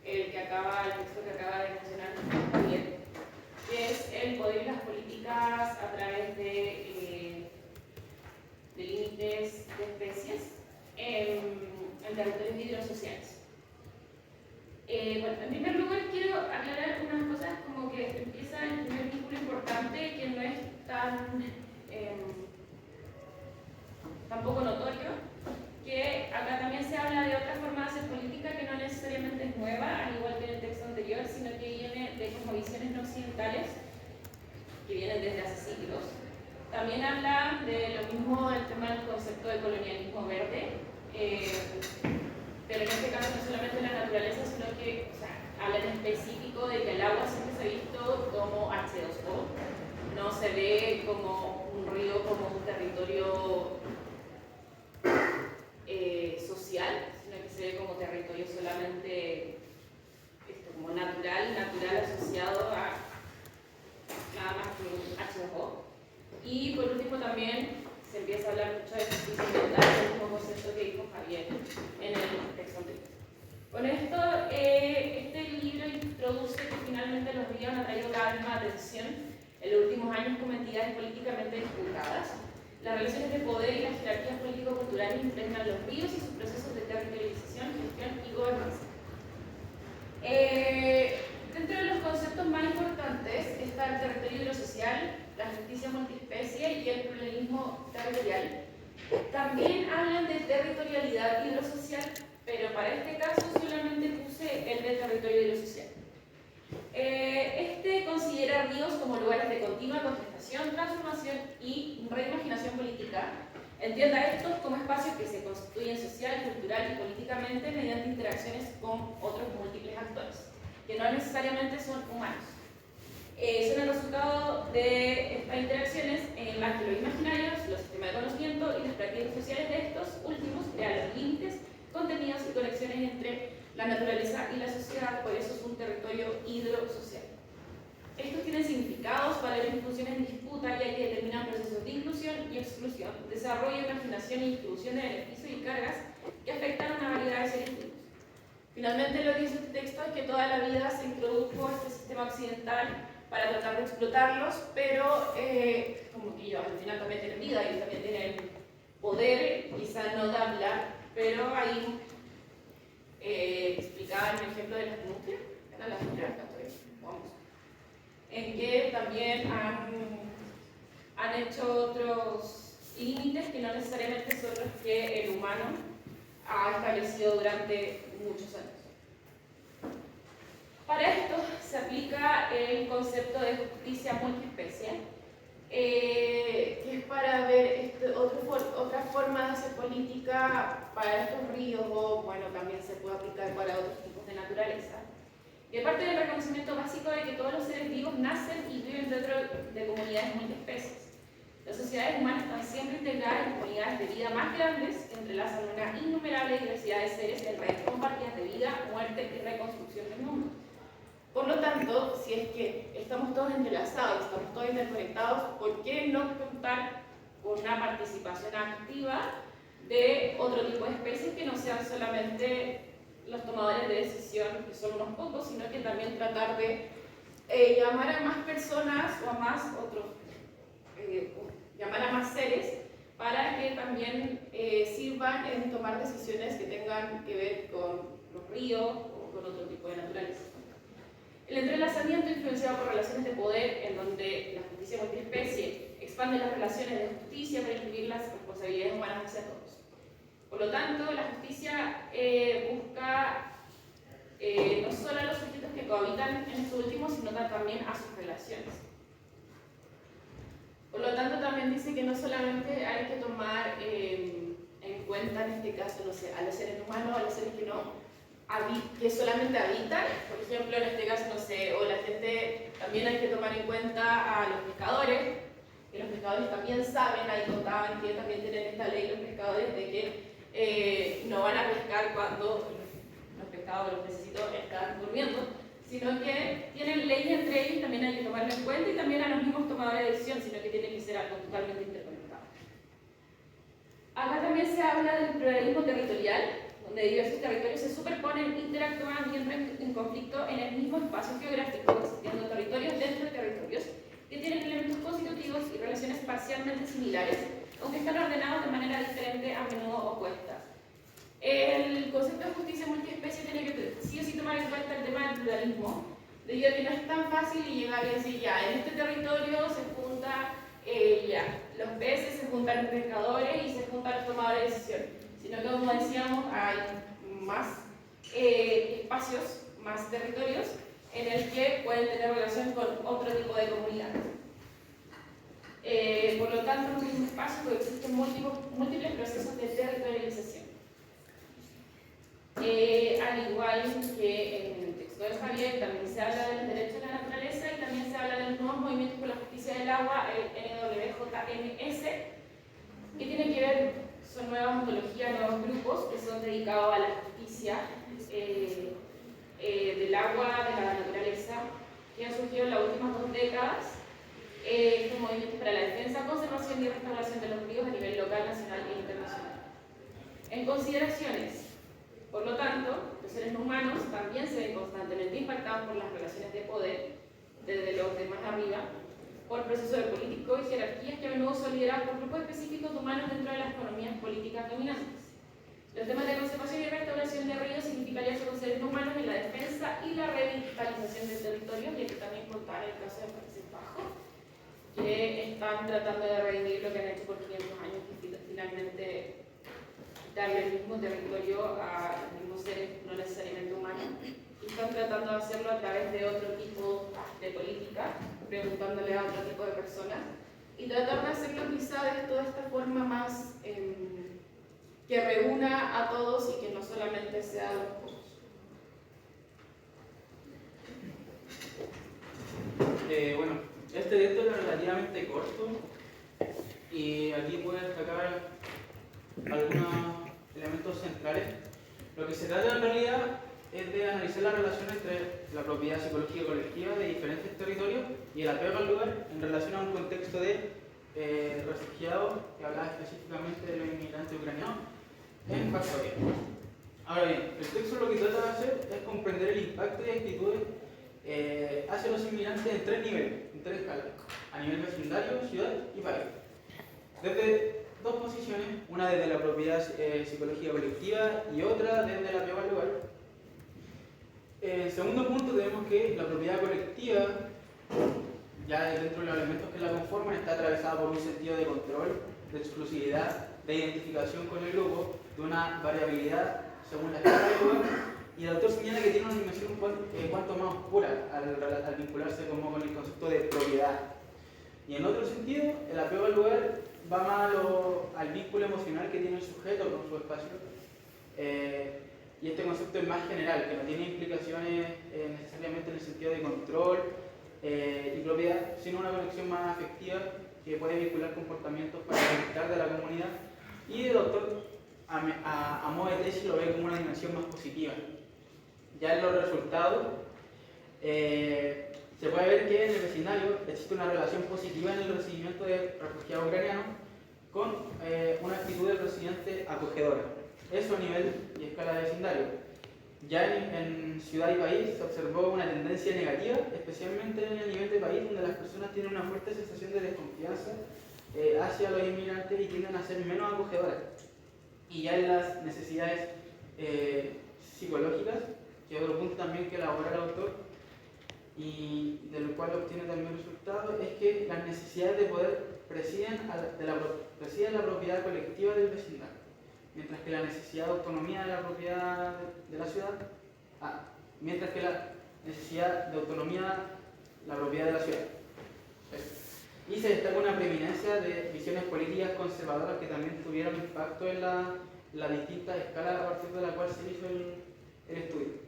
el texto que acaba de mencionar Javier, que es el poder y las políticas a través de límites de especies en territorios hidrosociales. Bueno, en primer lugar quiero aclarar unas cosas, como que empieza el primer vínculo importante que no es tampoco notorio, que acá también se habla de otra forma de hacer política que no necesariamente es nueva, al igual que en el texto anterior, sino que viene de cosmovisiones no occidentales, que vienen desde hace siglos. También habla de lo mismo el tema del concepto de colonialismo verde, pero en este caso no solamente la naturaleza, sino que habla en específico de que el agua siempre se ha visto como H2O, no se ve como un río, como un territorio social, sino que se ve como territorio solamente como natural asociado a nada más que un H2O. Y por último también se empieza a hablar mucho de justicia ambiental, el mismo concepto que dijo Javier en el texto anterior. Con esto, este libro introduce que finalmente los ríos han atraído cada vez más atención en los últimos años como entidades políticamente disputadas. Las relaciones de poder y las jerarquías político-culturales impregnan los ríos y sus procesos de territorialización, gestión y gobernanza. Dentro de los conceptos más importantes está el territorio hidrosocial, la justicia multiespecie y el pluralismo territorial. También hablan de territorialidad hidrosocial, pero para este caso solamente puse el de territorio hidrosocial. Este considera ríos como lugares de continua contestación, transformación y reimaginación política, Entienda estos como espacios que se constituyen social, cultural y políticamente mediante interacciones con otros múltiples actores, que no necesariamente son humanos. Son el resultado de estas interacciones en las que los imaginarios, los sistemas de conocimiento y las prácticas sociales de estos últimos crean los límites, contenidos y conexiones entre la naturaleza y la sociedad, por eso es un territorio hidrosocial. Estos tienen significados, valores y funciones en disputa, ya que determinan procesos de inclusión y exclusión, desarrollo, imaginación y distribución de beneficios y cargas que afectan a una variedad de seres vivos. Finalmente, lo que dice este texto es que toda la vida se introdujo este sistema occidental para tratar de explotarlos, pero como que ellos al final también tienen vida y también tienen poder, quizá no de hablar, pero ahí explicaban el ejemplo de las nutrias, eran las nutrias, vamos, en que también han hecho otros límites que no necesariamente son los que el humano ha establecido durante muchos años. Para esto se aplica el concepto de justicia multiespecie, que es para ver otras formas de hacer política para estos ríos, o bueno, también se puede aplicar para otros tipos de naturaleza. Y aparte del reconocimiento básico de que todos los seres vivos nacen y viven dentro de comunidades multiespecies. Las sociedades humanas están siempre integradas en comunidades de vida más grandes que entrelazan una innumerable diversidad de seres en redes compartidas de vida, muerte y reconstrucción del mundo. Por lo tanto, si es que estamos todos entrelazados, estamos todos interconectados, ¿por qué no contar con una participación activa de otro tipo de especies que no sean solamente los tomadores de decisión, que son unos pocos, sino que también tratar de llamar a más personas o a más otros, llamar a más seres para que también sirvan en tomar decisiones que tengan que ver con los ríos o con otro tipo de naturaleza. El entrelazamiento influenciado por relaciones de poder, en donde la justicia multiespecie expande las relaciones de justicia para incluir las responsabilidades humanas hacia todos. Por lo tanto, la justicia busca no solo a los sujetos que cohabitan en estos últimos, sino también a sus relaciones. Por lo tanto, también dice que no solamente hay que tomar en cuenta, en este caso, no sé, a los seres humanos, a los seres que solamente habitan, por ejemplo, en este caso, no sé, o la gente, también hay que tomar en cuenta a los pescadores, que los pescadores también saben, ahí contaban que también tienen esta ley los pescadores de que no van a pescar cuando los pescados, los pececitos están durmiendo, sino que tienen leyes entre ellos, también hay que tomarlo en cuenta, y también a los mismos tomadores de decisión, sino que tienen que ser algo totalmente interconectado. Acá también se habla del pluralismo territorial, donde diversos territorios se superponen, interactúan y entran en conflicto en el mismo espacio geográfico, existiendo territorios dentro de territorios que tienen elementos constitutivos y relaciones parcialmente similares, aunque están ordenados de manera diferente, a menudo opuestas. El concepto de justicia multiespecie tiene que sí o sí tomar en cuenta el tema del pluralismo, debido a que no es tan fácil llegar y decir, ya, en este territorio se junta, los peces, se juntan los pescadores y se juntan los tomadores de decisión, sino que, como decíamos, hay más espacios, más territorios en el que pueden tener relación con otro tipo de comunidades. Por lo tanto, en un mismo espacio existen múltiples procesos de territorialización. Al igual que en el texto de Javier, también se habla de los derechos de la naturaleza y también se habla de los nuevos movimientos por la justicia del agua, el NWJMS, que tiene que ver, son nuevas ontologías, nuevos grupos que son dedicados a la justicia del agua, de la naturaleza, que han surgido en las últimas 2 décadas, como movimientos para la defensa, conservación y restauración de los ríos a nivel local, nacional e internacional. En consideraciones, por lo tanto, los seres humanos también se ven constantemente impactados por las relaciones de poder, desde los de más arriba, por procesos de político y jerarquías que a menudo son liderados por grupos específicos de humanos dentro de las economías políticas dominantes. Los temas de conservación y restauración de ríos significaría con seres humanos en la defensa y la revitalización del territorio, y aquí también contar el caso de Países Bajos, que están tratando de redimir lo que han hecho por 500 años, que finalmente darle el mismo territorio a los mismos seres no necesariamente humanos, y están tratando de hacerlo a través de otro tipo de política, preguntándole a otro tipo de personas, y tratar de hacerlo quizá de toda esta forma más que reúna a todos y que no solamente sea a los pocos. Bueno, este texto es relativamente corto y aquí puedo destacar algunos elementos centrales. Lo que se trata en realidad es de analizar la relación entre la propiedad psicológica colectiva de diferentes territorios y el apego al lugar en relación a un contexto de refugiados que hablaba específicamente de los inmigrantes ucranianos en Varsovia. Ahora bien, el texto lo que trata de hacer es comprender el impacto y actitudes hacia los inmigrantes en tres niveles, en tres escalas: a nivel vecindario, ciudad y país. Desde dos posiciones, una desde la propiedad psicológica colectiva y otra desde el apego al lugar. En segundo punto, tenemos que la propiedad colectiva, ya dentro de los elementos que la conforman, está atravesada por un sentido de control, de exclusividad, de identificación con el grupo, de una variabilidad según la escala del lugar, y el autor señala que tiene una dimensión un cuanto más oscura al vincularse como con el concepto de propiedad. Y en otro sentido, el apego al lugar va más al vínculo emocional que tiene el sujeto con su espacio. Y este concepto es más general, que no tiene implicaciones necesariamente en el sentido de control y propiedad, sino una conexión más afectiva que puede vincular comportamientos para el bienestar de la comunidad. Y el autor, a modo de tesis, lo ve como una dimensión más positiva. Ya en los resultados, se puede ver que en el vecindario existe una relación positiva en el recibimiento de refugiados ucranianos con una actitud del residente acogedora. Eso a nivel y escala de vecindario. Ya en ciudad y país se observó una tendencia negativa, especialmente en el nivel de país, donde las personas tienen una fuerte sensación de desconfianza hacia los inmigrantes y tienden a ser menos acogedoras. Y ya en las necesidades psicológicas, que es otro punto también que elabora el autor y de lo cual obtiene también resultados, es que las necesidades de poder presiden la propiedad colectiva del vecindario, mientras que la necesidad de autonomía de la propiedad de la ciudad, mientras que la necesidad de autonomía la propiedad de la ciudad. Y se destaca una preeminencia de visiones políticas conservadoras que también tuvieron impacto en la distinta escala a partir de la cual se hizo el estudio.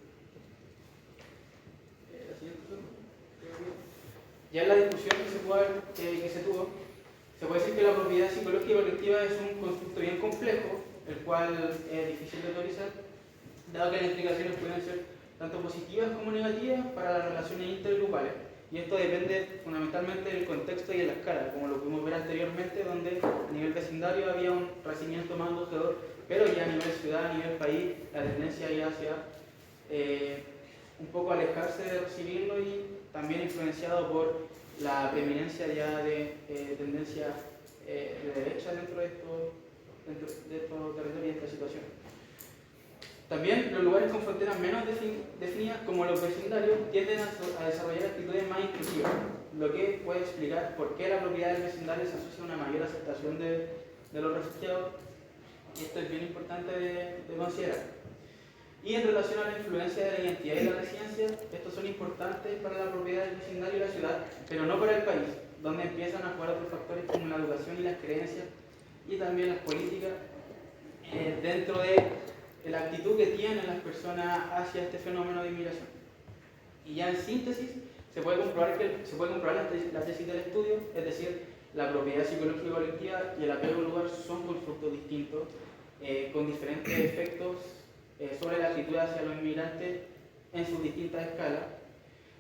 Ya en la discusión que se tuvo, se puede decir que la propiedad psicológica colectiva es un constructo bien complejo, el cual es difícil de teorizar, dado que las implicaciones pueden ser tanto positivas como negativas para las relaciones intergrupales. Y esto depende fundamentalmente del contexto y de la escala, como lo pudimos ver anteriormente, donde a nivel vecindario había un recibimiento más acogedor, pero ya a nivel ciudad, a nivel país, la tendencia ya hacia un poco alejarse de recibirlo y también influenciado por la preeminencia ya de tendencias de derecha dentro de estos territorios y de esta situación. También los lugares con fronteras menos definidas, como los vecindarios, tienden a desarrollar actitudes más intrusivas, lo que puede explicar por qué la propiedad del vecindario se asocia a una mayor aceptación de los refugiados, y esto es bien importante de considerar. Y en relación a la influencia de la identidad y la residencia, estos son importantes para la propiedad del vecindario y la ciudad, pero no para el país, donde empiezan a jugar otros factores como la educación y las creencias, y también las políticas, dentro de la actitud que tienen las personas hacia este fenómeno de inmigración. Y ya en síntesis, se puede comprobar la tesis del estudio, es decir, la propiedad psicológica colectiva y el apego al lugar son constructos distintos, con diferentes efectos sobre la actitud hacia los inmigrantes en sus distintas escalas.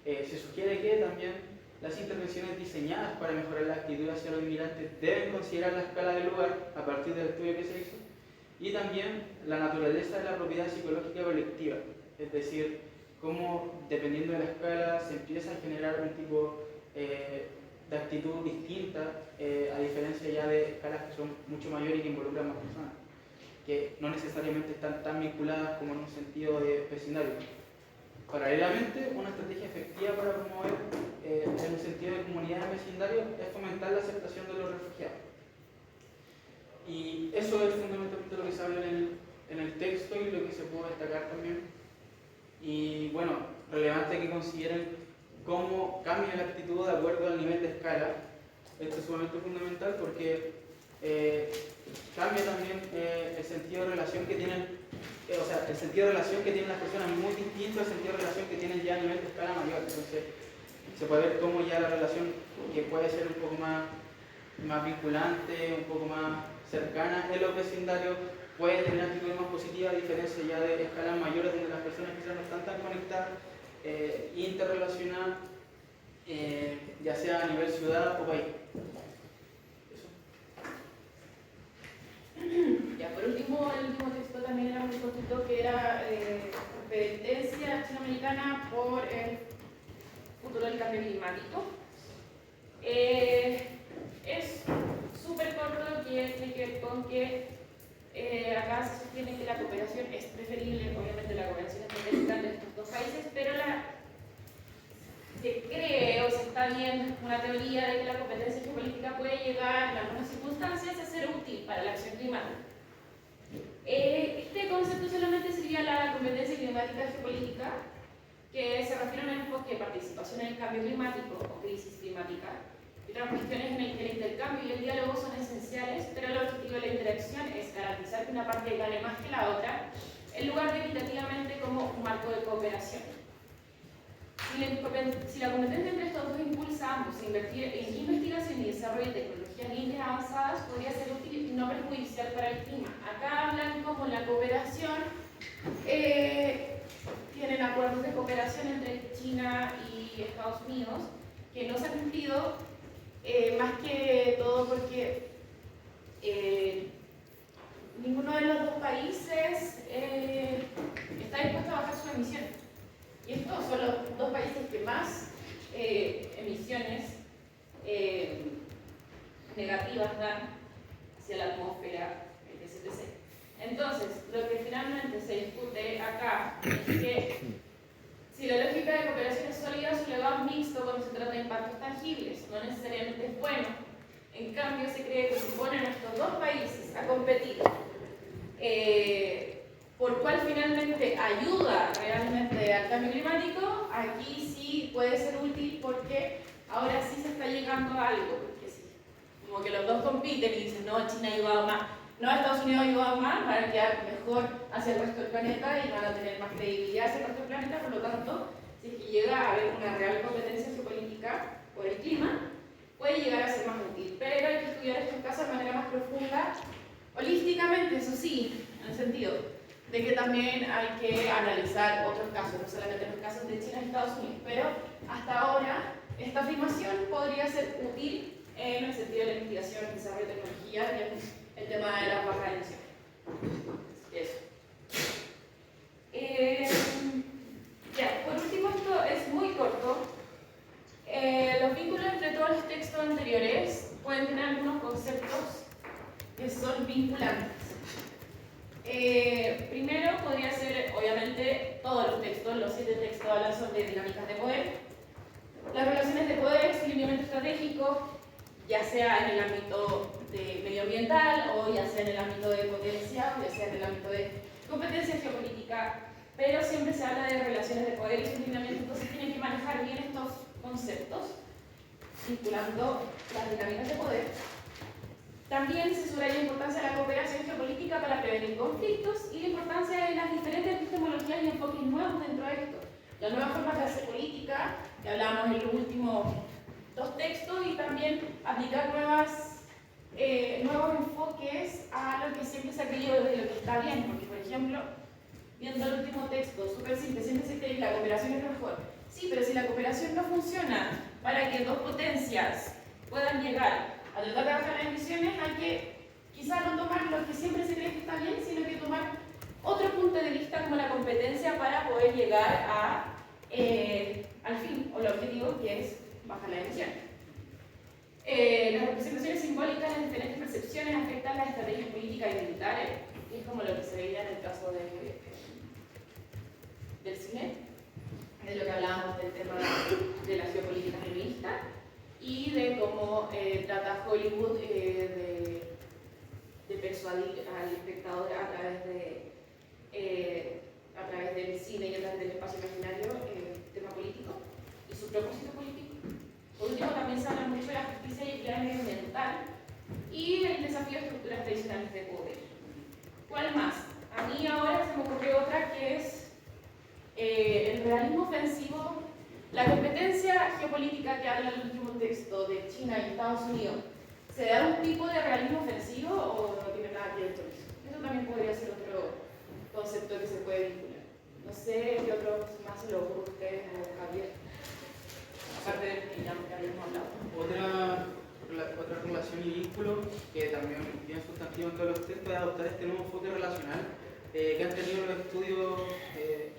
Se sugiere que también las intervenciones diseñadas para mejorar la actitud hacia los inmigrantes deben considerar la escala del lugar a partir del estudio que se hizo, y también la naturaleza de la propiedad psicológica colectiva, es decir, cómo dependiendo de la escala se empieza a generar un tipo de actitud distinta, a diferencia ya de escalas que son mucho mayores y que involucran más personas, que no necesariamente están tan vinculadas como en un sentido de vecindario. Paralelamente, una estrategia efectiva para promover en un sentido de comunidad de vecindario es fomentar la aceptación de los refugiados. Y eso es fundamentalmente lo que se habla en el texto y lo que se puede destacar también. Y bueno, relevante que consideren cómo cambia la actitud de acuerdo al nivel de escala. Esto es sumamente fundamental porque cambia también el sentido de relación que tienen, el sentido de relación que tienen las personas es muy distinto al sentido de relación que tienen ya a nivel de escala mayor. Entonces, se puede ver cómo ya la relación, que puede ser un poco más vinculante, un poco más cercana en los vecindarios, puede tener actitudes más positivas, a diferencia ya de escalas mayores donde las personas quizás no están tan conectadas, interrelacionadas, ya sea a nivel ciudad o país. Eso. Ya, por último, el último texto también era muy cortito, que era Competencia Latinoamericana por el futuro del cambio climático. Es súper corto, tiene que ver con que acá se sostiene que la cooperación es preferible, obviamente la cooperación estratégica de estos dos países, pero se cree o se está viendo una teoría de que la competencia geopolítica puede llegar en algunas circunstancias a ser útil para la acción climática. Este concepto solamente sería la competencia climática geopolítica, que se refiere a un enfoque de participación en el cambio climático o crisis climática, y otras cuestiones en el que el intercambio y el diálogo son esenciales, pero el objetivo de la interacción es garantizar que una parte gane más que la otra, en lugar de equitativamente como un marco de cooperación. Si la competencia entre estos dos impulsa a ambos a invertir en investigación y desarrollo de tecnologías limpias avanzadas, podría ser útil y no perjudicial para el clima. Acá hablan como la cooperación, tienen acuerdos de cooperación entre China y Estados Unidos que no se han cumplido, más que todo porque ninguno de los dos países está dispuesto a bajar sus emisiones. Y estos son los dos países que más emisiones negativas dan hacia la atmósfera, etc. Entonces, lo que finalmente se discute acá es que si la lógica de cooperación es sólida, su legado es mixto cuando se trata de impactos tangibles, no necesariamente es bueno. En cambio, se cree que si ponen a estos dos países a competir, por cuál finalmente ayuda realmente al cambio climático, aquí sí puede ser útil porque ahora sí se está llegando a algo, porque sí, como que los dos compiten y dicen, no, China ha ayudado más, no, Estados Unidos ha ayudado más, van a quedar mejor hacia el resto del planeta y van a tener más credibilidad hacia el resto del planeta, por lo tanto, si es que llega a haber una real competencia geopolítica por el clima, puede llegar a ser más útil, pero hay que estudiar estos casos de manera más profunda, holísticamente, eso sí, en el sentido de que también hay que analizar otros casos, no solamente los casos de China y Estados Unidos, pero hasta ahora esta afirmación podría ser útil en el sentido de la investigación, el desarrollo de tecnología y el tema de las bajas emisiones. Eso. Ya, por último, esto es muy corto. Los vínculos entre todos los textos anteriores pueden tener algunos conceptos que son vinculantes. Primero podría ser, obviamente, todos los textos, los 7 textos hablan sobre dinámicas de poder. Las relaciones de poder, su lineamiento estratégico, ya sea en el ámbito de medioambiental o ya sea en el ámbito de potencia o ya sea en el ámbito de competencia geopolítica, pero siempre se habla de relaciones de poder y su lineamiento, entonces tienen que manejar bien estos conceptos, vinculando las dinámicas de poder. También se subraya la importancia de la cooperación geopolítica para prevenir conflictos y la importancia de las diferentes epistemologías y enfoques nuevos dentro de esto. Las nuevas formas de hacer política, que hablábamos en los últimos 2 textos, y también aplicar nuevos enfoques a lo que siempre se ha creído de lo que está bien. Porque, por ejemplo, viendo el último texto, súper simple, siempre se cree que la cooperación es lo mejor. Sí, pero si la cooperación no funciona para que 2 potencias puedan llegar a tratar de bajar las emisiones, hay que quizás no tomar lo que siempre se cree que está bien, sino que tomar otro punto de vista como la competencia para poder llegar al fin, o el objetivo, que es bajar las emisiones. Las representaciones simbólicas, las diferentes percepciones afectan las estrategias políticas y militares, y es como lo que se veía en el caso del cine, de lo que hablábamos del tema de la geopolítica feminista, y de cómo trata Hollywood de persuadir al espectador a través del cine y a través del espacio imaginario el tema político y su propósito político. Por último, también se habla mucho de la justicia y el plan medioambiental y el desafío de estructuras de tradicionales de poder. ¿Cuál más? A mí ahora se me ocurrió otra que es el realismo ofensivo. La competencia geopolítica que habla el último texto de China y Estados Unidos, ¿se da un tipo de realismo ofensivo o no tiene nada que ver con eso? Eso también podría ser otro concepto que se puede vincular. No sé qué otro más se lo ocurre a ustedes o Javier, aparte del que ya habíamos hablado. Otra relación y vínculo que también bien sustantivo en todos los textos es adoptar este nuevo enfoque relacional que han tenido los estudios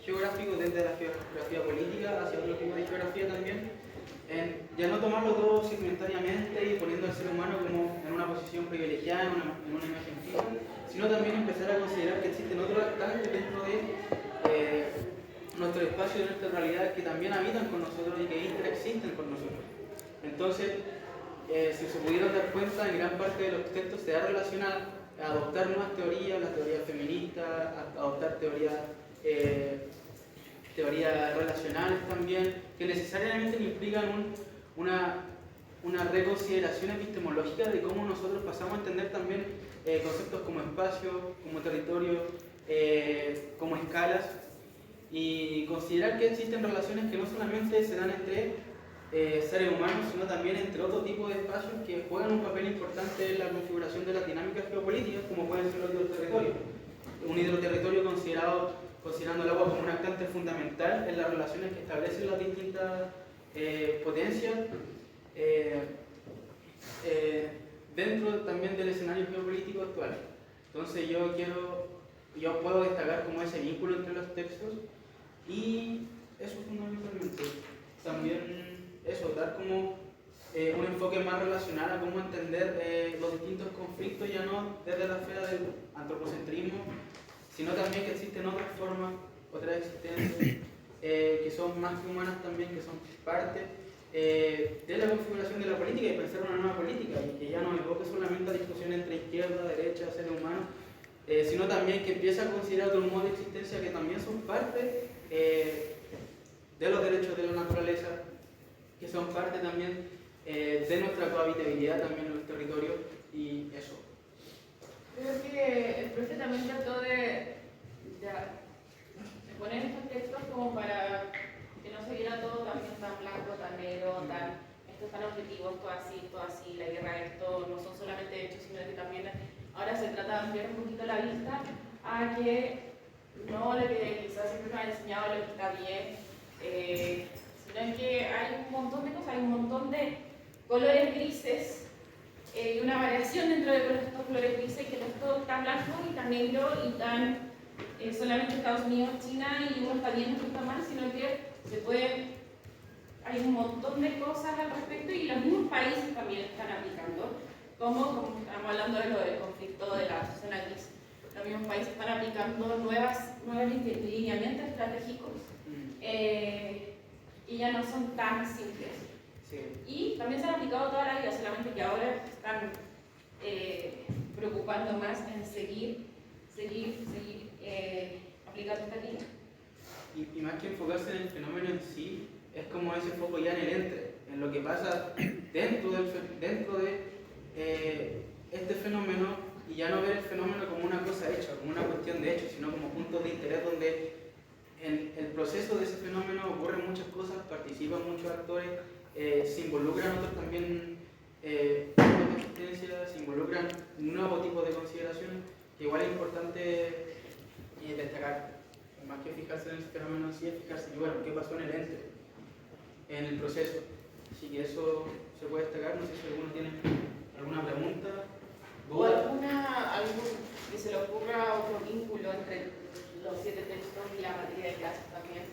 geográficos desde la geografía política hacia otro tipo de geografía también, ya no tomarlo todo segmentariamente y poniendo al ser humano como en una posición privilegiada, en una imagen fija, sino también empezar a considerar que existen otros actores dentro de nuestro espacio, de nuestra realidad, que también habitan con nosotros y que interexisten con nosotros. Entonces, si se pudieran dar cuenta, en gran parte de los textos se da relación a adoptar nuevas teorías, las teorías feministas, adoptar teorías relacionales también, que necesariamente implican una reconsideración epistemológica de cómo nosotros pasamos a entender también conceptos como espacio, como territorio, como escalas, y considerar que existen relaciones que no solamente se dan entre seres humanos, sino también entre otro tipo de espacios que juegan un papel importante en la configuración de las dinámicas geopolíticas, como pueden ser los hidroterritorios. Un hidroterritorio considerando el agua como un actante fundamental en las relaciones que establecen las distintas potencias, dentro también del escenario geopolítico actual. Entonces yo puedo destacar como ese vínculo entre los textos, y eso fundamentalmente. También eso, dar como un enfoque más relacional a cómo entender los distintos conflictos, ya no desde la esfera del antropocentrismo, sino también que existen otras formas, otras existencias que son más que humanas también, que son parte de la configuración de la política y pensar una nueva política, y que ya no enfoque solamente a discusión entre izquierda, derecha, seres humanos, sino también que empiece a considerar otros modos de existencia que también son parte de los derechos de la naturaleza, que son parte también de nuestra cohabitabilidad también en los territorios, y eso. Creo que el profe también trató de poner estos textos como para que no se viera todo también tan blanco, tan negro, esto es tan objetivo, esto así, la guerra, esto no son solamente hechos, sino que también ahora se trata de ampliar un poquito la vista a que no lo que quizás siempre nos ha enseñado lo que está bien, sino que hay un montón de cosas, hay un montón de colores grises y una variación dentro de estos colores grises, que no es todo tan blanco y tan negro y tan solamente Estados Unidos, China y uno está bien, otro está mal, sino que hay un montón de cosas al respecto, y los mismos países también están aplicando, como estamos hablando de lo del conflicto de la zona gris. Los mismos países están aplicando nuevos lineamientos estratégicos y ya no son tan simples. Sí. Y también se han aplicado toda la vida, solamente que ahora están preocupando más en seguir aplicando esta línea. Y más que enfocarse en el fenómeno en sí, es como ese foco ya en el en lo que pasa dentro de este fenómeno, y ya no ver el fenómeno como una cosa hecha, como una cuestión de hecho, sino como puntos de interés donde en el proceso de ese fenómeno ocurren muchas cosas, participan muchos actores, se involucran otros también tipos de existencia, se involucran un nuevo tipo de consideraciones, que igual es importante destacar. Más que fijarse en el fenómeno en sí, es fijarse en, bueno, qué pasó en el ente, en el proceso. Así que eso se puede destacar. No sé si alguno tiene alguna pregunta, o algo que se le ocurra otro vínculo entre los 7 textos y la materia de clases también.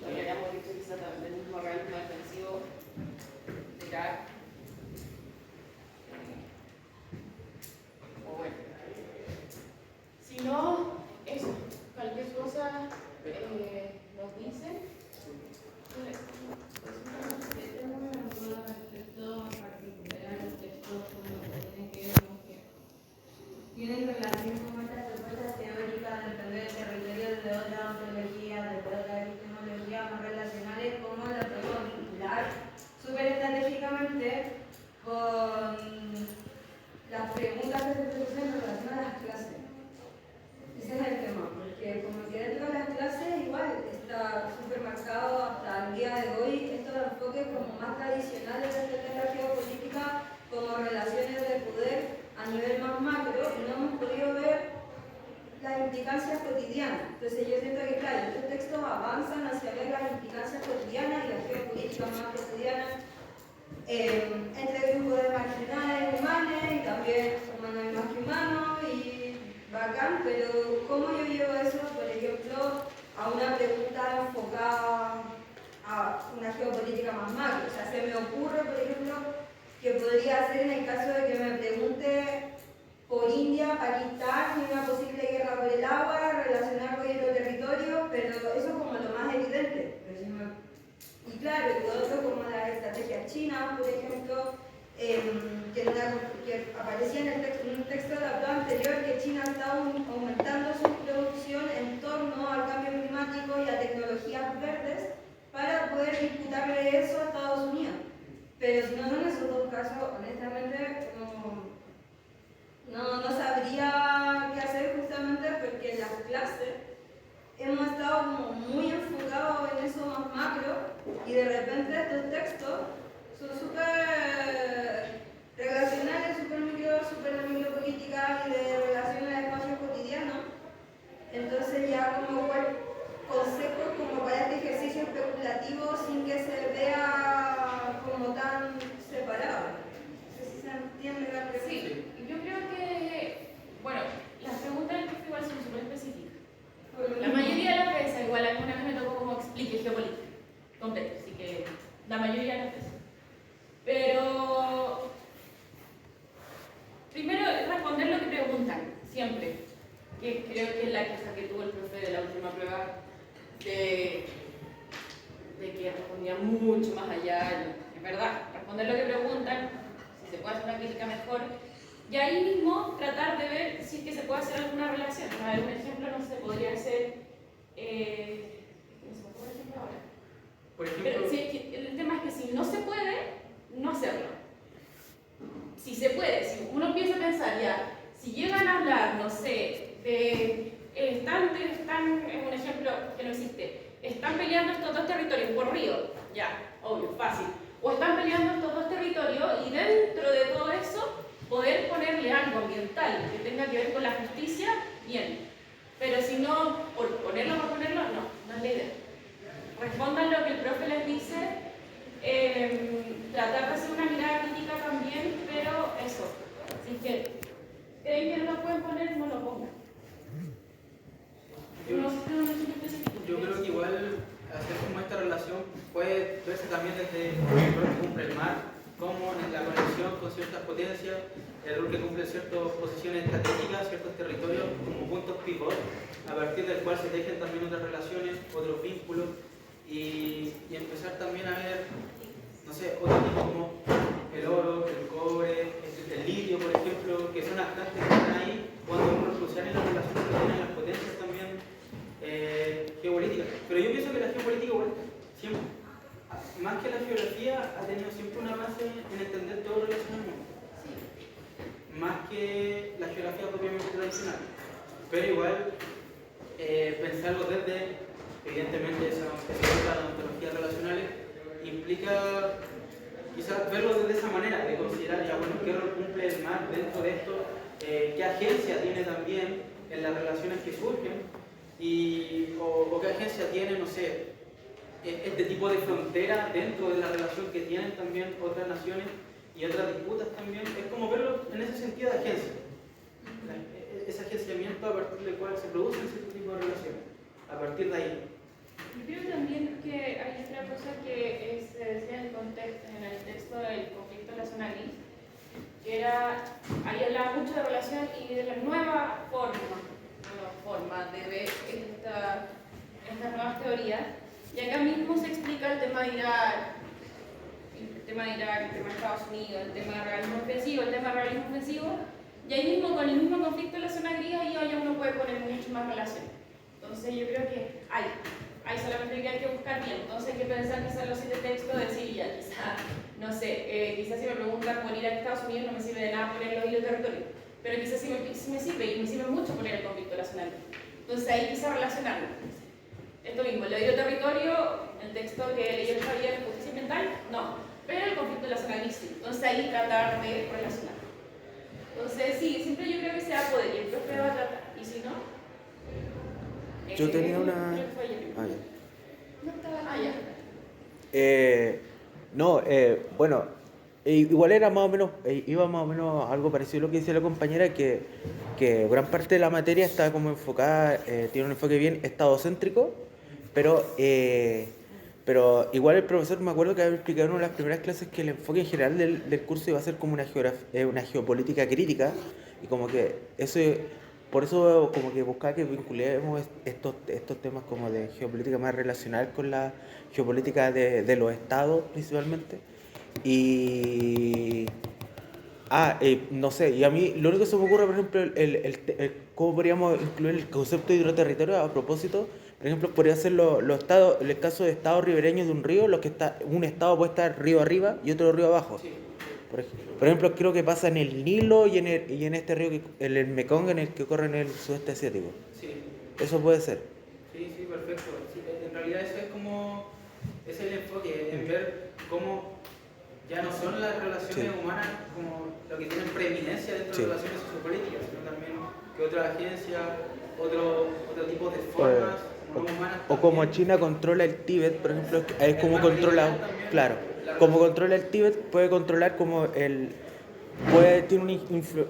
Lo que habíamos dicho quizás del mismo realismo defensivo de Gard. O bueno. Si no, eso, cualquier cosa nos dicen. Tengo una duda respecto particular a los textos que tienen que ver con que tienen relación con estas propuestas teóricas de entender el territorio de otra ontología, de otra epistemología más relacionales, como lo podemos vincular súper estratégicamente con las preguntas que se presentan implicancias cotidianas. Entonces yo siento que, claro, estos textos avanzan hacia ver las implicancias cotidianas y la geopolítica más cotidiana entre grupos de marginales humanos y también humanos más que humanos y bacán, pero ¿cómo yo llevo eso, por ejemplo, a una pregunta enfocada a una geopolítica más macro? O sea, se me ocurre, por ejemplo, que podría ser en el caso de que me pregunte por India, Pakistán y una posible guerra por el agua, relacionar con el territorio, pero eso es como lo más evidente. Y claro, y lo otro como la estrategia china, por ejemplo, que aparecía en un texto de la plan anterior, que China está aumentando su producción en torno al cambio climático y a tecnologías verdes para poder disputarle eso a Estados Unidos. Pero si no son esos dos casos, honestamente, no sabría qué hacer, justamente porque en las clases hemos estado como muy enfocados en eso más macro y de repente estos textos son súper relacionales, súper de micropolítica y de relaciones a espacios cotidianos. Entonces ya como conceptos como para este ejercicio especulativo sin que se vea como tan separado. No sé si se entiende la pregunta. Sí, yo creo que, bueno, las preguntas del profe igual son súper específicas. La mayoría de las veces, igual alguna vez me tocó como explique geopolítica, completo, así que la mayoría de las veces. Pero, primero, responder lo que preguntan, siempre. Que creo que es la queja que tuvo el profe de la última prueba, de que respondía mucho más allá. Es verdad, responder lo que preguntan, si se puede hacer una crítica mejor. Y ahí mismo tratar de ver si es que se puede hacer alguna relación. Para dar un ejemplo, no sé, podría ser. No se me ocurre ejemplo ahora. Por ejemplo, Pero el tema es que si no se puede, no hacerlo. Si se puede, si uno empieza a pensar ya, si llegan a hablar, no sé, de. Están, es un ejemplo que no existe. Están peleando estos dos territorios por río, ya, obvio, fácil. O están peleando estos dos territorios y dentro de todo eso poder ponerle algo ambiental que tenga que ver con la justicia, bien. Pero si no, por ponerlo, no es la idea. Respondan lo que el profe les dice, tratar de hacer una mirada crítica también, pero eso. Así que, ¿creen que no lo pueden poner? No lo pongan. Yo creo que igual hacer como esta relación puede verse también desde el rol que cumple el mar, como en la conexión con ciertas potencias, el rol que cumple ciertas posiciones estratégicas, ciertos territorios como puntos pivot, a partir del cual se tejen también otras relaciones, otros vínculos, y empezar también a ver, no sé, otro tipo como el oro, el cobre, el litio, por ejemplo, que son actantes que están ahí cuando uno crucial en las relaciones que tienen las potencias también geopolíticas. Pero yo pienso que la geopolítica, igual, siempre, más que la geografía, ha tenido siempre una base en entender todo relacionalmente. Más que la geografía propiamente tradicional. Pero igual, pensarlo desde, evidentemente, esa las ontologías relacionales, implica quizás verlo desde esa manera, de considerar ya, bueno, qué rol cumple el mar dentro de esto, qué agencia tiene también en las relaciones que surgen, o qué agencia tiene, no sé, este tipo de frontera dentro de la relación que tienen también otras naciones y otras disputas también. Es como verlo en ese sentido de agencia, ese agenciamiento a partir del cual se producen cierto tipo de relaciones, a partir de ahí. Yo creo también que hay otra cosa que se decía en el texto del conflicto en la zona gris, que era, ahí hablaba mucho de relación y de la nueva forma de ver estas nuevas teorías. Y acá mismo se explica el tema de Irak, el tema de Estados Unidos, el tema de realismo ofensivo, y ahí mismo con el mismo conflicto en la zona gris, ahí uno puede poner mucho más relación. Entonces yo creo que hay solamente que hay que buscar bien. Entonces hay que pensar quizás los 7 textos, decir ya, quizás, no sé, quizás si me preguntan por ir a Estados Unidos no me sirve de nada poner los hilos territorios, pero quizás sí me sirve, y me sirve mucho poner el conflicto nacional. Entonces ahí quizás relacionarlo. Esto mismo, el hilo territorio, el texto que leyó Javier, justicia ambiental, no, pero el conflicto nacional sí. Entonces ahí tratar de relacionarlo. Entonces sí, siempre yo creo que se va a poder y el profe va a tratar, y si no, Yo tenía una... Creo que fue ayer. Ah, ya. No estaba Ah, ya. No, bueno, igual era más o menos, iba más o menos algo parecido a lo que decía la compañera, que gran parte de la materia está como enfocada, tiene un enfoque bien estadocéntrico, pero igual el profesor me acuerdo que había explicado en una de las primeras clases que el enfoque en general del curso iba a ser como una geopolítica crítica, y como que eso, por eso como que buscaba que vinculemos estos temas como de geopolítica más relacional con la geopolítica de los estados principalmente. Y... no sé, y a mí lo único que se me ocurre, por ejemplo, cómo podríamos incluir el concepto de hidroterritorio a propósito. Por ejemplo, podría ser los estados, el caso de estados ribereños de un río, un estado puede estar río arriba y otro río abajo. Sí. Por ejemplo, creo que pasa en el Nilo y en este río, en el Mekong, en el que corre en el sudeste asiático. Sí. Eso puede ser. Sí, sí, perfecto. Sí, en realidad ese es el enfoque, en ver cómo ya no son las relaciones humanas como lo que tienen preeminencia dentro de relaciones sociopolíticas, sino también que otras agencias, otro tipo de formas como no humanas. O como China controla el Tíbet, por ejemplo, es como controla, claro, como controla el Tíbet, puede controlar como tiene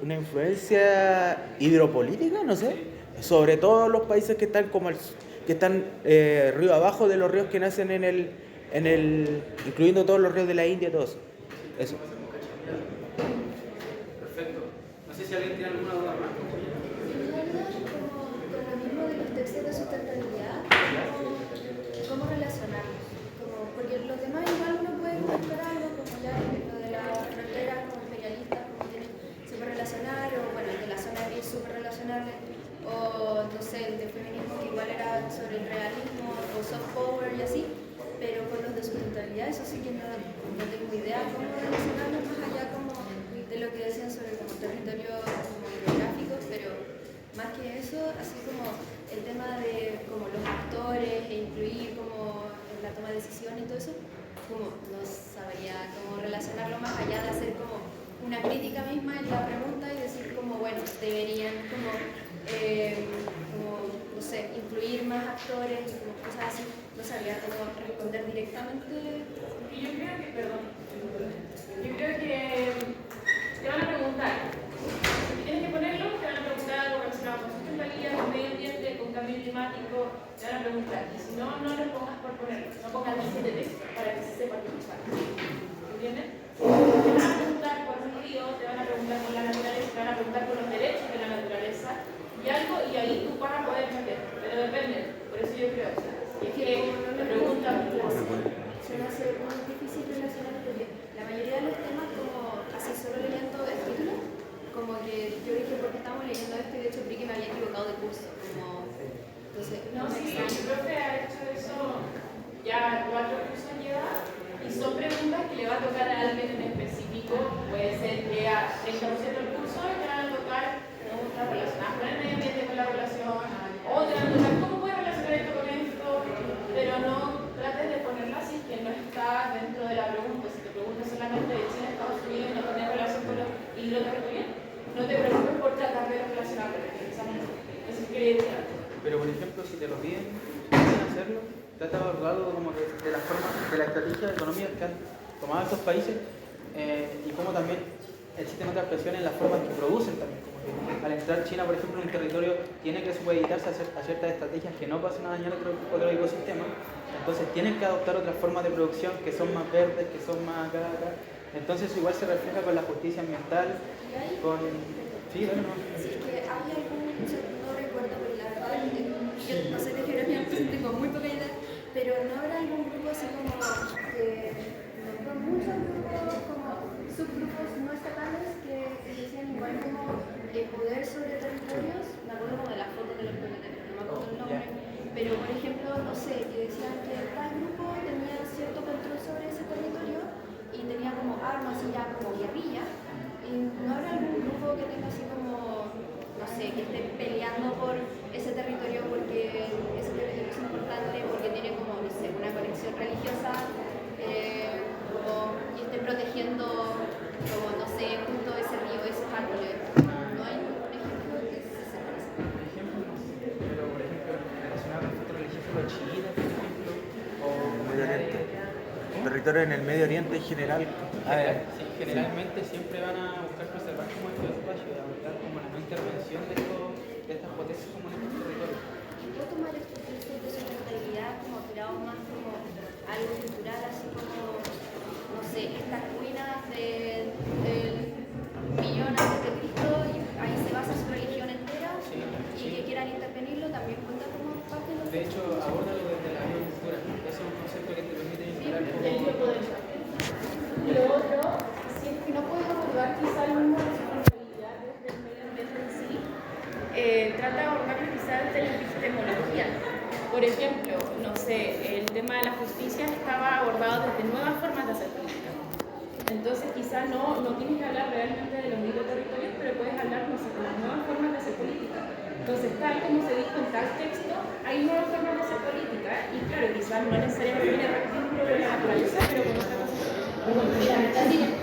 una influencia hidropolítica, no sé, sobre todos los países que están que están río abajo de los ríos que nacen incluyendo todos los ríos de la India, todos. Eso. Perfecto. No sé si alguien tiene alguna duda más. Como con lo mismo de los textos de sustentabilidad, cómo relacionarlos. Porque los demás igual uno puede encontrar algo como ya lo de la frontera como imperialista, como tiene súper relacionar, o bueno, el de la zona gris súper relacionable, o no sé, el de feminismo que igual era sobre el realismo o soft power y así, pero con los de sustentabilidad eso sí que no tengo idea cómo relacionarlos más allá como de lo que decían sobre como territorios como geográficos, pero más que eso, así como el tema de como los actores e incluir como en la toma de decisiones y todo eso, como no sabría cómo relacionarlo más allá de hacer como una crítica misma en la pregunta y decir como bueno, deberían como no sé, incluir más actores y como cosas así, no sabría cómo responder directamente. Y yo creo que te van a preguntar, si tienes que ponerlo, te van a preguntar algo relacionado con sustentabilidad, con medio ambiente, con cambio climático, te van a preguntar. Y si no, no lo pongas por ponerlo, no pongas el de texto para que se sepa qué usar. ¿Entiendes? Te van a preguntar por un río, te van a preguntar por la naturaleza, te van a preguntar por los derechos de la naturaleza y algo, y ahí tú vas a poder meter, pero depende. Por eso yo creo que es que te preguntan. Se me hace muy difícil relacionar porque la mayoría de los temas como así solo leyendo el título, como que yo dije porque estamos leyendo esto y de hecho creí que me había equivocado de curso, como entonces No, sí, el profe ha hecho eso ya 4 cursos lleva y son preguntas que le va a tocar a alguien en específico, puede ser que a 30% del curso te van a tocar preguntas relacionadas con el medio ambiente, con la relación, o te van a tocar cómo puedes relacionar esto con esto, pero no trates de ponerlo así que no está dentro de la pregunta. Si te preguntas solamente de China, Estados Unidos y no tener relación con los hidroterritorios, no te preocupes por tratar de relacionar con el examen. Eso quiere decir algo. Pero por ejemplo, si te lo piden, pueden hacerlo, trata de abordarlo como de la forma, de la estrategia de economía que han tomado estos países y cómo también existen otras presiones en las formas que producen también. Como que al entrar China, por ejemplo, en un territorio tiene que supeditarse a ciertas estrategias que no pasen a dañar otro ecosistema. Entonces tienen que adoptar otras formas de producción que son más verdes, que son más acá. Entonces eso igual se refleja con la justicia ambiental, con... Sí, bueno, no. Si es que hay algún, no recuerdo, pero la verdad, yo no sé de geografía, entonces tengo muy poca idea, pero no habrá algún grupo así como que nombró muchos grupos, como subgrupos no estatales que decían igual como poder sobre territorios, me acuerdo como de la foto de los planetas, no me acuerdo el nombre, pero por ejemplo, no sé, que decían que tal grupo tenía cierto control sobre ese territorio y tenía como armas y ya como guerrilla. ¿No habrá algún grupo que tenga así como, no sé, que esté peleando por ese territorio porque ese territorio es importante, porque tiene como, no sé, una conexión religiosa, y esté protegiendo, como, no sé, justo ese río, esos árboles? ¿No hay un ejemplo que se sepa? Por ejemplo, no sé, pero por ejemplo, relacionado pero en el Medio Oriente en general. Sí, generalmente siempre van a buscar preservar como estos espacios y abordar como la no intervención de estas potencias como en estos territorios. ¿Puedo tomar estos textos de sustentabilidad como tirados más como algo cultural, así como, no sé, estas ruinas del millón antes de Cristo, y ahí se basa su religión entera, Sí, y sí. que quieran intervenirlo, también cuenta como parte de los De hecho, abórdalo desde la biocultura. Ese es un concepto que te permite integrar como... Del biopoder. Y lo otro, si es que no puedes abordar quizá el mismo responsabilidad desde el medio ambiente en sí, trata de abordarlo quizá desde la epistemología. Por ejemplo, no sé, el tema de la justicia estaba abordado desde nuevas formas de hacer política. Entonces quizás no tienes que hablar realmente de los microterritorios, pero puedes hablar, no sé, de las nuevas formas de hacer política. Entonces, tal como se dijo en tal texto, hay nuevas formas de hacer política, y claro, quizás no necesariamente tiene registro de la naturaleza, pero con otra cosa.